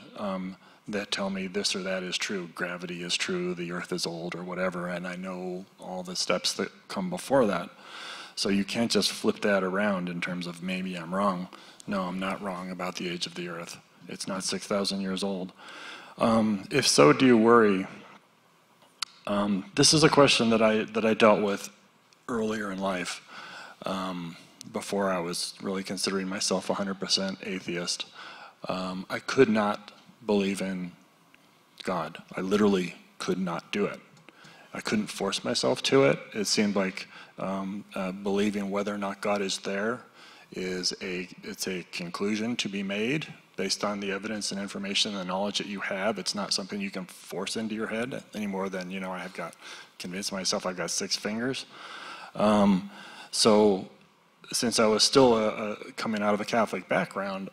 that tell me this or that is true. Gravity is true, the earth is old, or whatever, and I know all the steps that come before that. So you can't just flip that around in terms of maybe I'm wrong. No, I'm not wrong about the age of the earth. It's not 6,000 years old. If so, do you worry? This is a question that I dealt with earlier in life, before I was really considering myself 100% atheist. I could not believe in God. I literally could not do it. I couldn't force myself to it. It seemed like believing whether or not God is there it's a conclusion to be made based on the evidence and information and the knowledge that you have. It's not something you can force into your head any more than, I have got convinced myself I've got 6 fingers. So since I was still coming out of a Catholic background,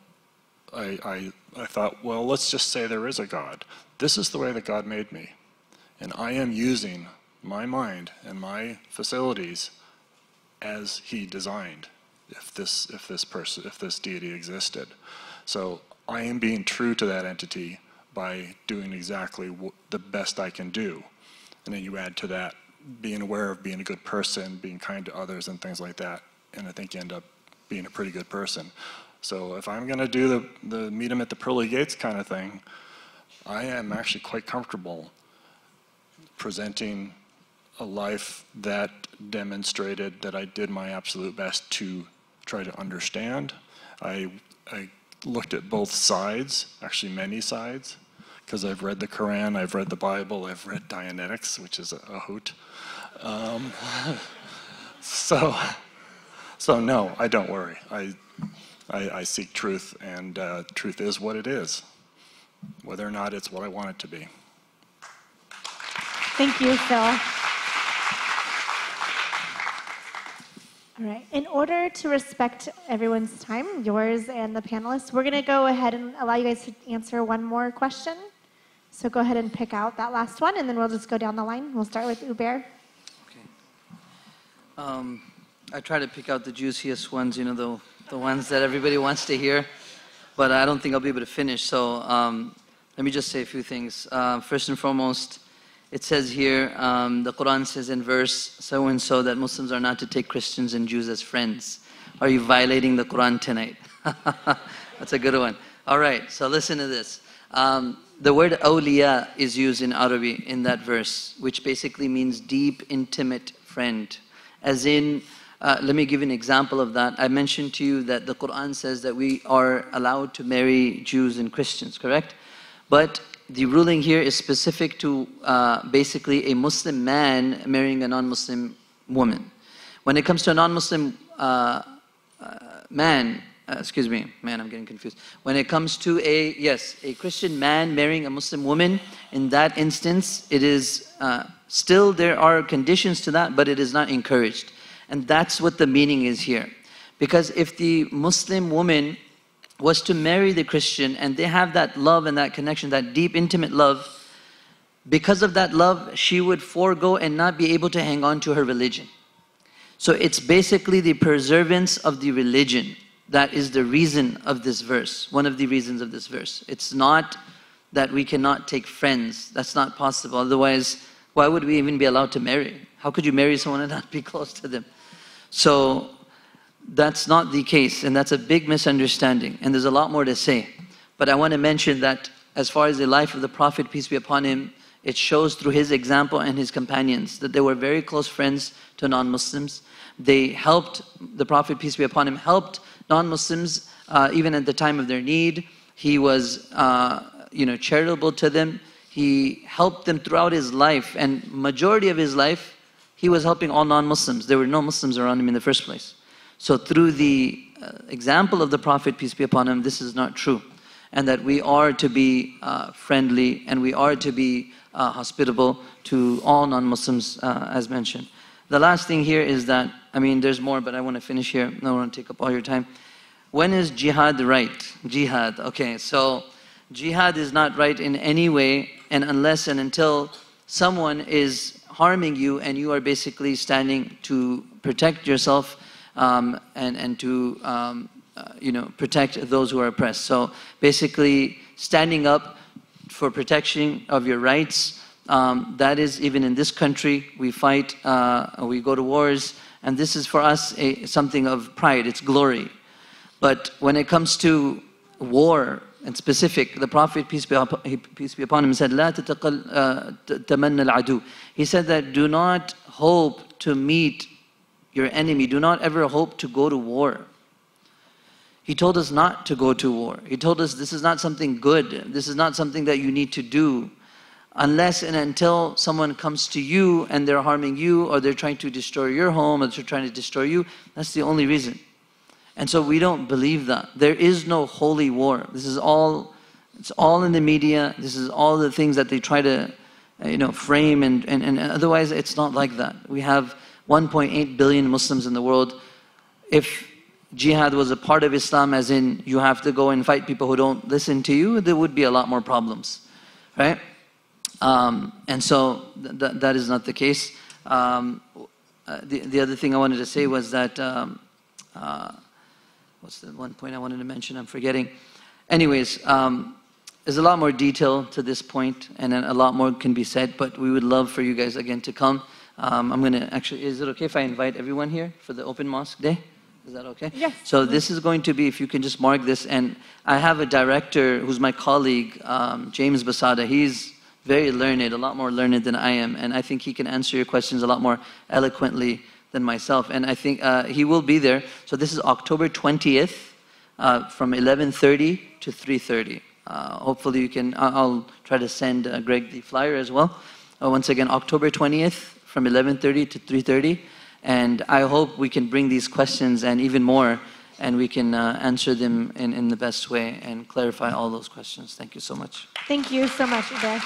I thought, well, let's just say there is a God. This is the way that God made me. And I am using my mind and my facilities as he designed, if this deity existed. So I am being true to that entity by doing exactly the best I can do. And then you add to that being aware of being a good person, being kind to others and things like that. And I think you end up being a pretty good person. So if I'm going to do the meet him at the pearly gates kind of thing, I am actually quite comfortable presenting a life that demonstrated that I did my absolute best to try to understand. I looked at both sides, actually many sides, because I've read the Quran, I've read the Bible, I've read Dianetics, which is a hoot. So no, I don't worry. I seek truth, and truth is what it is, whether or not it's what I want it to be. Thank you, Phil. All right. In order to respect everyone's time, yours and the panelists, we're going to go ahead and allow you guys to answer one more question. So go ahead and pick out that last one, and then we'll just go down the line. We'll start with Uber. Okay. I try to pick out the juiciest ones, the ones that everybody wants to hear, but I don't think I'll be able to finish. So let me just say a few things. First and foremost, it says here, the Quran says in verse so-and-so that Muslims are not to take Christians and Jews as friends. Are you violating the Quran tonight? That's a good one. All right, so listen to this. The word awliya is used in Arabic in that verse, which basically means deep, intimate friend. As in, let me give you an example of that. I mentioned to you that the Quran says that we are allowed to marry Jews and Christians, correct? But the ruling here is specific to basically a Muslim man marrying a non-Muslim woman. When it comes to a non-Muslim man, I'm getting confused. When it comes to a Christian man marrying a Muslim woman, in that instance, it is still there are conditions to that, but it is not encouraged. And that's what the meaning is here. Because if the Muslim woman was to marry the Christian and they have that love and that connection, that deep, intimate love, because of that love, she would forego and not be able to hang on to her religion. So it's basically the preservance of the religion. That is the reason of this verse, one of the reasons of this verse. It's not that we cannot take friends. That's not possible. Otherwise, why would we even be allowed to marry? How could you marry someone and not be close to them? So that's not the case, and that's a big misunderstanding, and there's a lot more to say. But I want to mention that as far as the life of the Prophet, peace be upon him, it shows through his example and his companions that they were very close friends to non-Muslims. They helped, the Prophet, peace be upon him, helped non-Muslims even at the time of their need. He was charitable to them. He helped them throughout his life, and majority of his life, he was helping all non-Muslims. There were no Muslims around him in the first place. So through the example of the Prophet, peace be upon him, this is not true. And that we are to be friendly, and we are to be hospitable to all non-Muslims, as mentioned. The last thing here is that, there's more, but I want to finish here. I don't want to take up all your time. When is jihad right? Jihad, okay. So jihad is not right in any way, and unless and until someone is harming you and you are basically standing to protect yourself and to protect those who are oppressed. So basically standing up for protection of your rights, that is, even in this country, we fight, we go to wars, and this is for us something of pride, it's glory. But when it comes to war, and specific. The Prophet, peace be upon him, said, لا تتمنى العدو. He said that do not hope to meet your enemy. Do not ever hope to go to war. He told us not to go to war. He told us this is not something good. This is not something that you need to do unless and until someone comes to you and they're harming you, or they're trying to destroy your home, or they're trying to destroy you. That's the only reason. And so we don't believe that. There is no holy war. This is all, it's all in the media. This is all the things that they try to, frame, and otherwise it's not like that. We have 1.8 billion Muslims in the world. If jihad was a part of Islam, as in you have to go and fight people who don't listen to you, there would be a lot more problems, right? And so that is not the case. The other thing I wanted to say was that, what's the one point I wanted to mention? I'm forgetting. Anyways, there's a lot more detail to this point, and then a lot more can be said, but we would love for you guys again to come. I'm going to actually, is it okay if I invite everyone here for the open mosque day? Is that okay? Yes. So this is going to be, if you can just mark this, and I have a director who's my colleague, James Basada. He's very learned, a lot more learned than I am, and I think he can answer your questions a lot more eloquently than myself, and I think he will be there. So this is October 20th from 11:30 to 3:30. Hopefully you can, I'll try to send Greg the flyer as well. Once again, October 20th from 11:30 to 3:30, and I hope we can bring these questions and even more, and we can answer them in the best way and clarify all those questions. Thank you so much. Thank you so much, Uday.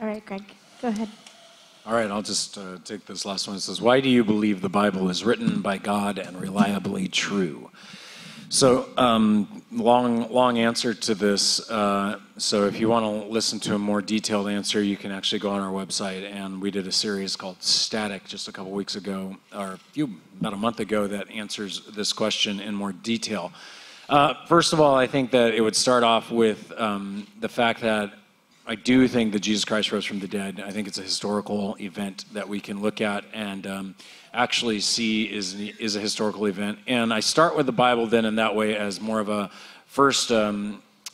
All right, Greg, go ahead. All right, I'll just take this last one. It says, why do you believe the Bible is written by God and reliably true? So, long answer to this. So if you want to listen to a more detailed answer, you can actually go on our website, and we did a series called Static just a couple weeks ago, or about a month ago, that answers this question in more detail. First of all, I think that it would start off with the fact that I do think that Jesus Christ rose from the dead. I think it's a historical event that we can look at and actually see is a historical event. And I start with the Bible then in that way as more of a first,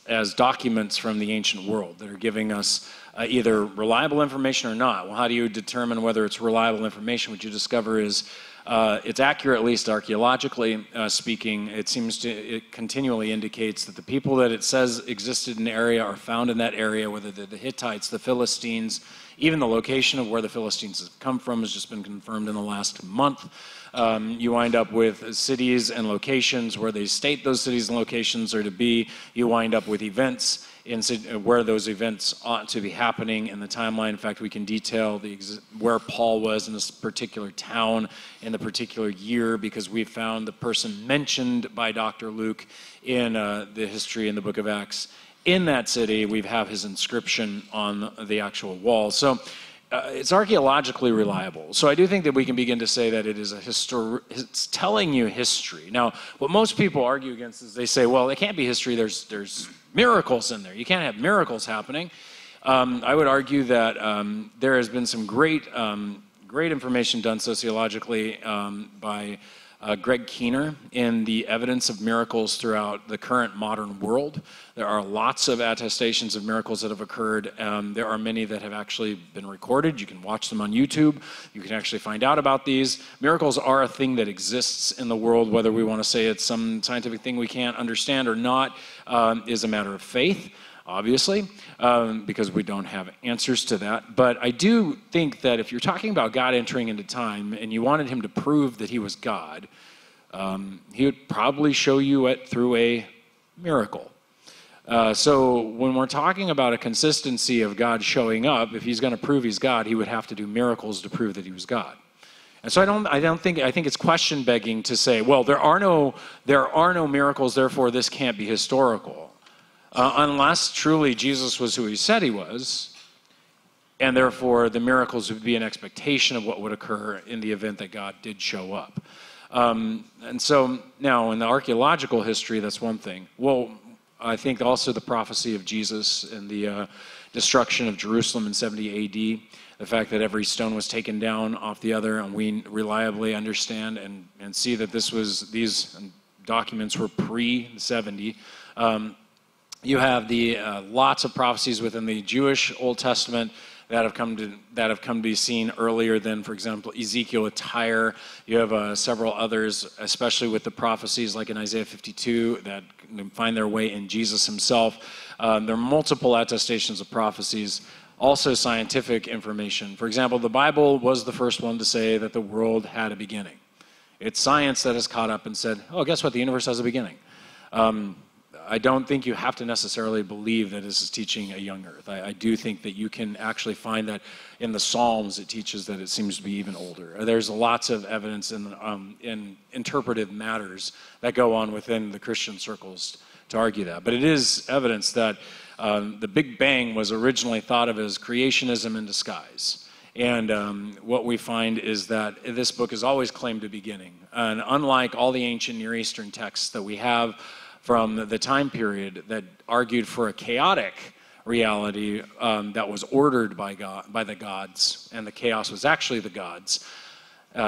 as documents from the ancient world that are giving us either reliable information or not. Well, how do you determine whether it's reliable information? What you discover is it's accurate, at least archaeologically speaking. It continually indicates that the people that it says existed in the area are found in that area, whether they're the Hittites, the Philistines, even the location of where the Philistines have come from has just been confirmed in the last month. You wind up with cities and locations where they state those cities and locations are to be. You wind up with events where those events ought to be happening in the timeline. In fact, we can detail where Paul was in this particular town in the particular year, because we found the person mentioned by Dr. Luke in the history in the book of Acts. In that city, we have his inscription on the actual wall. So it's archaeologically reliable. So I do think that we can begin to say that it is it's telling you history. Now, what most people argue against is they say, well, it can't be history. There's miracles in there. You can't have miracles happening. I would argue that there has been some great information done sociologically by Greg Keener in the evidence of miracles throughout the current modern world. There are lots of attestations of miracles that have occurred. There are many that have actually been recorded. You can watch them on YouTube. You can actually find out about these. Miracles are a thing that exists in the world. Whether we want to say it's some scientific thing we can't understand or not is a matter of faith, obviously, because we don't have answers to that. But I do think that if you're talking about God entering into time and you wanted him to prove that he was God, he would probably show you it through a miracle. So when we're talking about a consistency of God showing up, if he's going to prove he's God, he would have to do miracles to prove that he was God. And so I think it's question begging to say, well, there are no miracles, therefore this can't be historical. Unless truly Jesus was who he said he was, and therefore the miracles would be an expectation of what would occur in the event that God did show up. And so now in the archaeological history, that's one thing. Well, I think also the prophecy of Jesus and the destruction of Jerusalem in 70 AD, the fact that every stone was taken down off the other, and we reliably understand and see that these documents were pre-70. You have the lots of prophecies within the Jewish Old Testament that have come to be seen earlier than, for example, Ezekiel with Tyre. You have several others, especially with the prophecies like in Isaiah 52 that find their way in Jesus himself. There are multiple attestations of prophecies. Also scientific information. For example, the Bible was the first one to say that the world had a beginning. It's science that has caught up and said, oh, guess what? The universe has a beginning. I don't think you have to necessarily believe that this is teaching a young earth. I do think that you can actually find that in the Psalms it teaches that it seems to be even older. There's lots of evidence in interpretive matters that go on within the Christian circles to argue that. But it is evidence that the Big Bang was originally thought of as creationism in disguise. And what we find is that this book has always claimed a beginning. And unlike all the ancient Near Eastern texts that we have from the time period that argued for a chaotic reality that was ordered by the gods, and the chaos was actually the gods,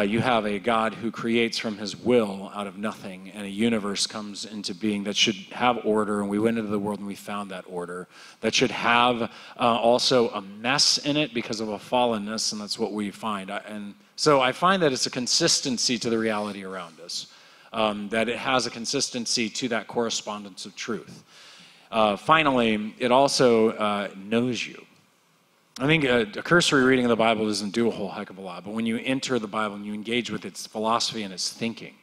you have a God who creates from his will out of nothing, and a universe comes into being that should have order, and we went into the world and we found that order, that should have also a mess in it because of a fallenness, and that's what we find. And so I find that it's a consistency to the reality around us, that it has a consistency to that correspondence of truth. Finally, it also knows you. I think a cursory reading of the Bible doesn't do a whole heck of a lot, but when you enter the Bible and you engage with its philosophy and its thinking,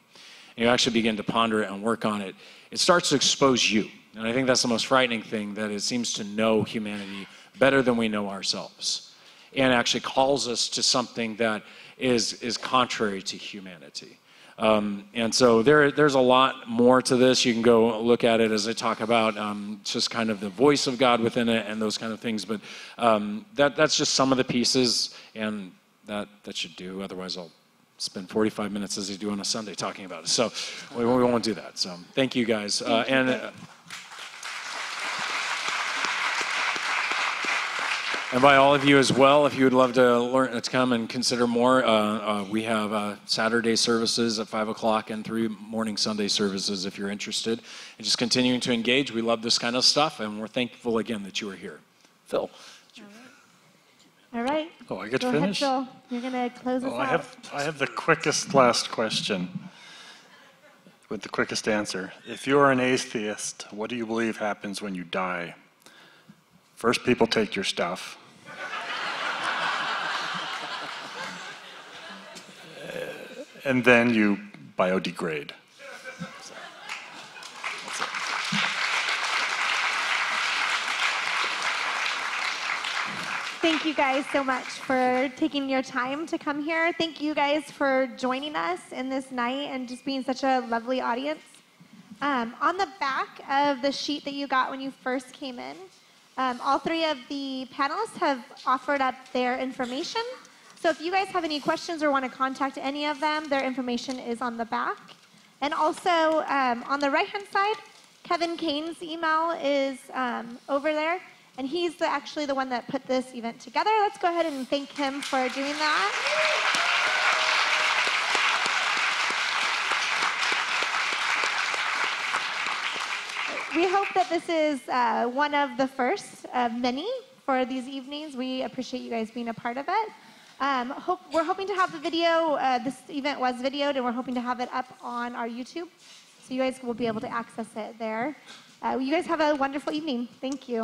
and you actually begin to ponder it and work on it, it starts to expose you. And I think that's the most frightening thing, that it seems to know humanity better than we know ourselves, and actually calls us to something that is contrary to humanity. And so there's a lot more to this. You can go look at it as I talk about just kind of the voice of God within it and those kind of things. But that's just some of the pieces, and that should do. Otherwise, I'll spend 45 minutes as I do on a Sunday talking about it. So we won't do that. So thank you guys. And by all of you as well, if you would love to learn to come and consider more, we have Saturday services at 5 o'clock and 3 morning Sunday services if you're interested. And just continuing to engage. We love this kind of stuff, and we're thankful again that you are here. Phil. All right. Oh, I get to Go finish? ahead, Phil. You're going to close us out. I have the quickest last question with the quickest answer. If you're an atheist, what do you believe happens when you die? First, people take your stuff. And then you biodegrade. So, that's it. Thank you guys so much for taking your time to come here. Thank you guys for joining us in this night and just being such a lovely audience. On the back of the sheet that you got when you first came in, all 3 of the panelists have offered up their information. So if you guys have any questions or want to contact any of them, their information is on the back. And also on the right-hand side, Kevin Kane's email is over there. And he's actually the one that put this event together. Let's go ahead and thank him for doing that. We hope that this is one of the first of many for these evenings. We appreciate you guys being a part of it. We're hoping to have the video, this event was videoed, and we're hoping to have it up on our YouTube. So you guys will be able to access it there. You guys have a wonderful evening. Thank you.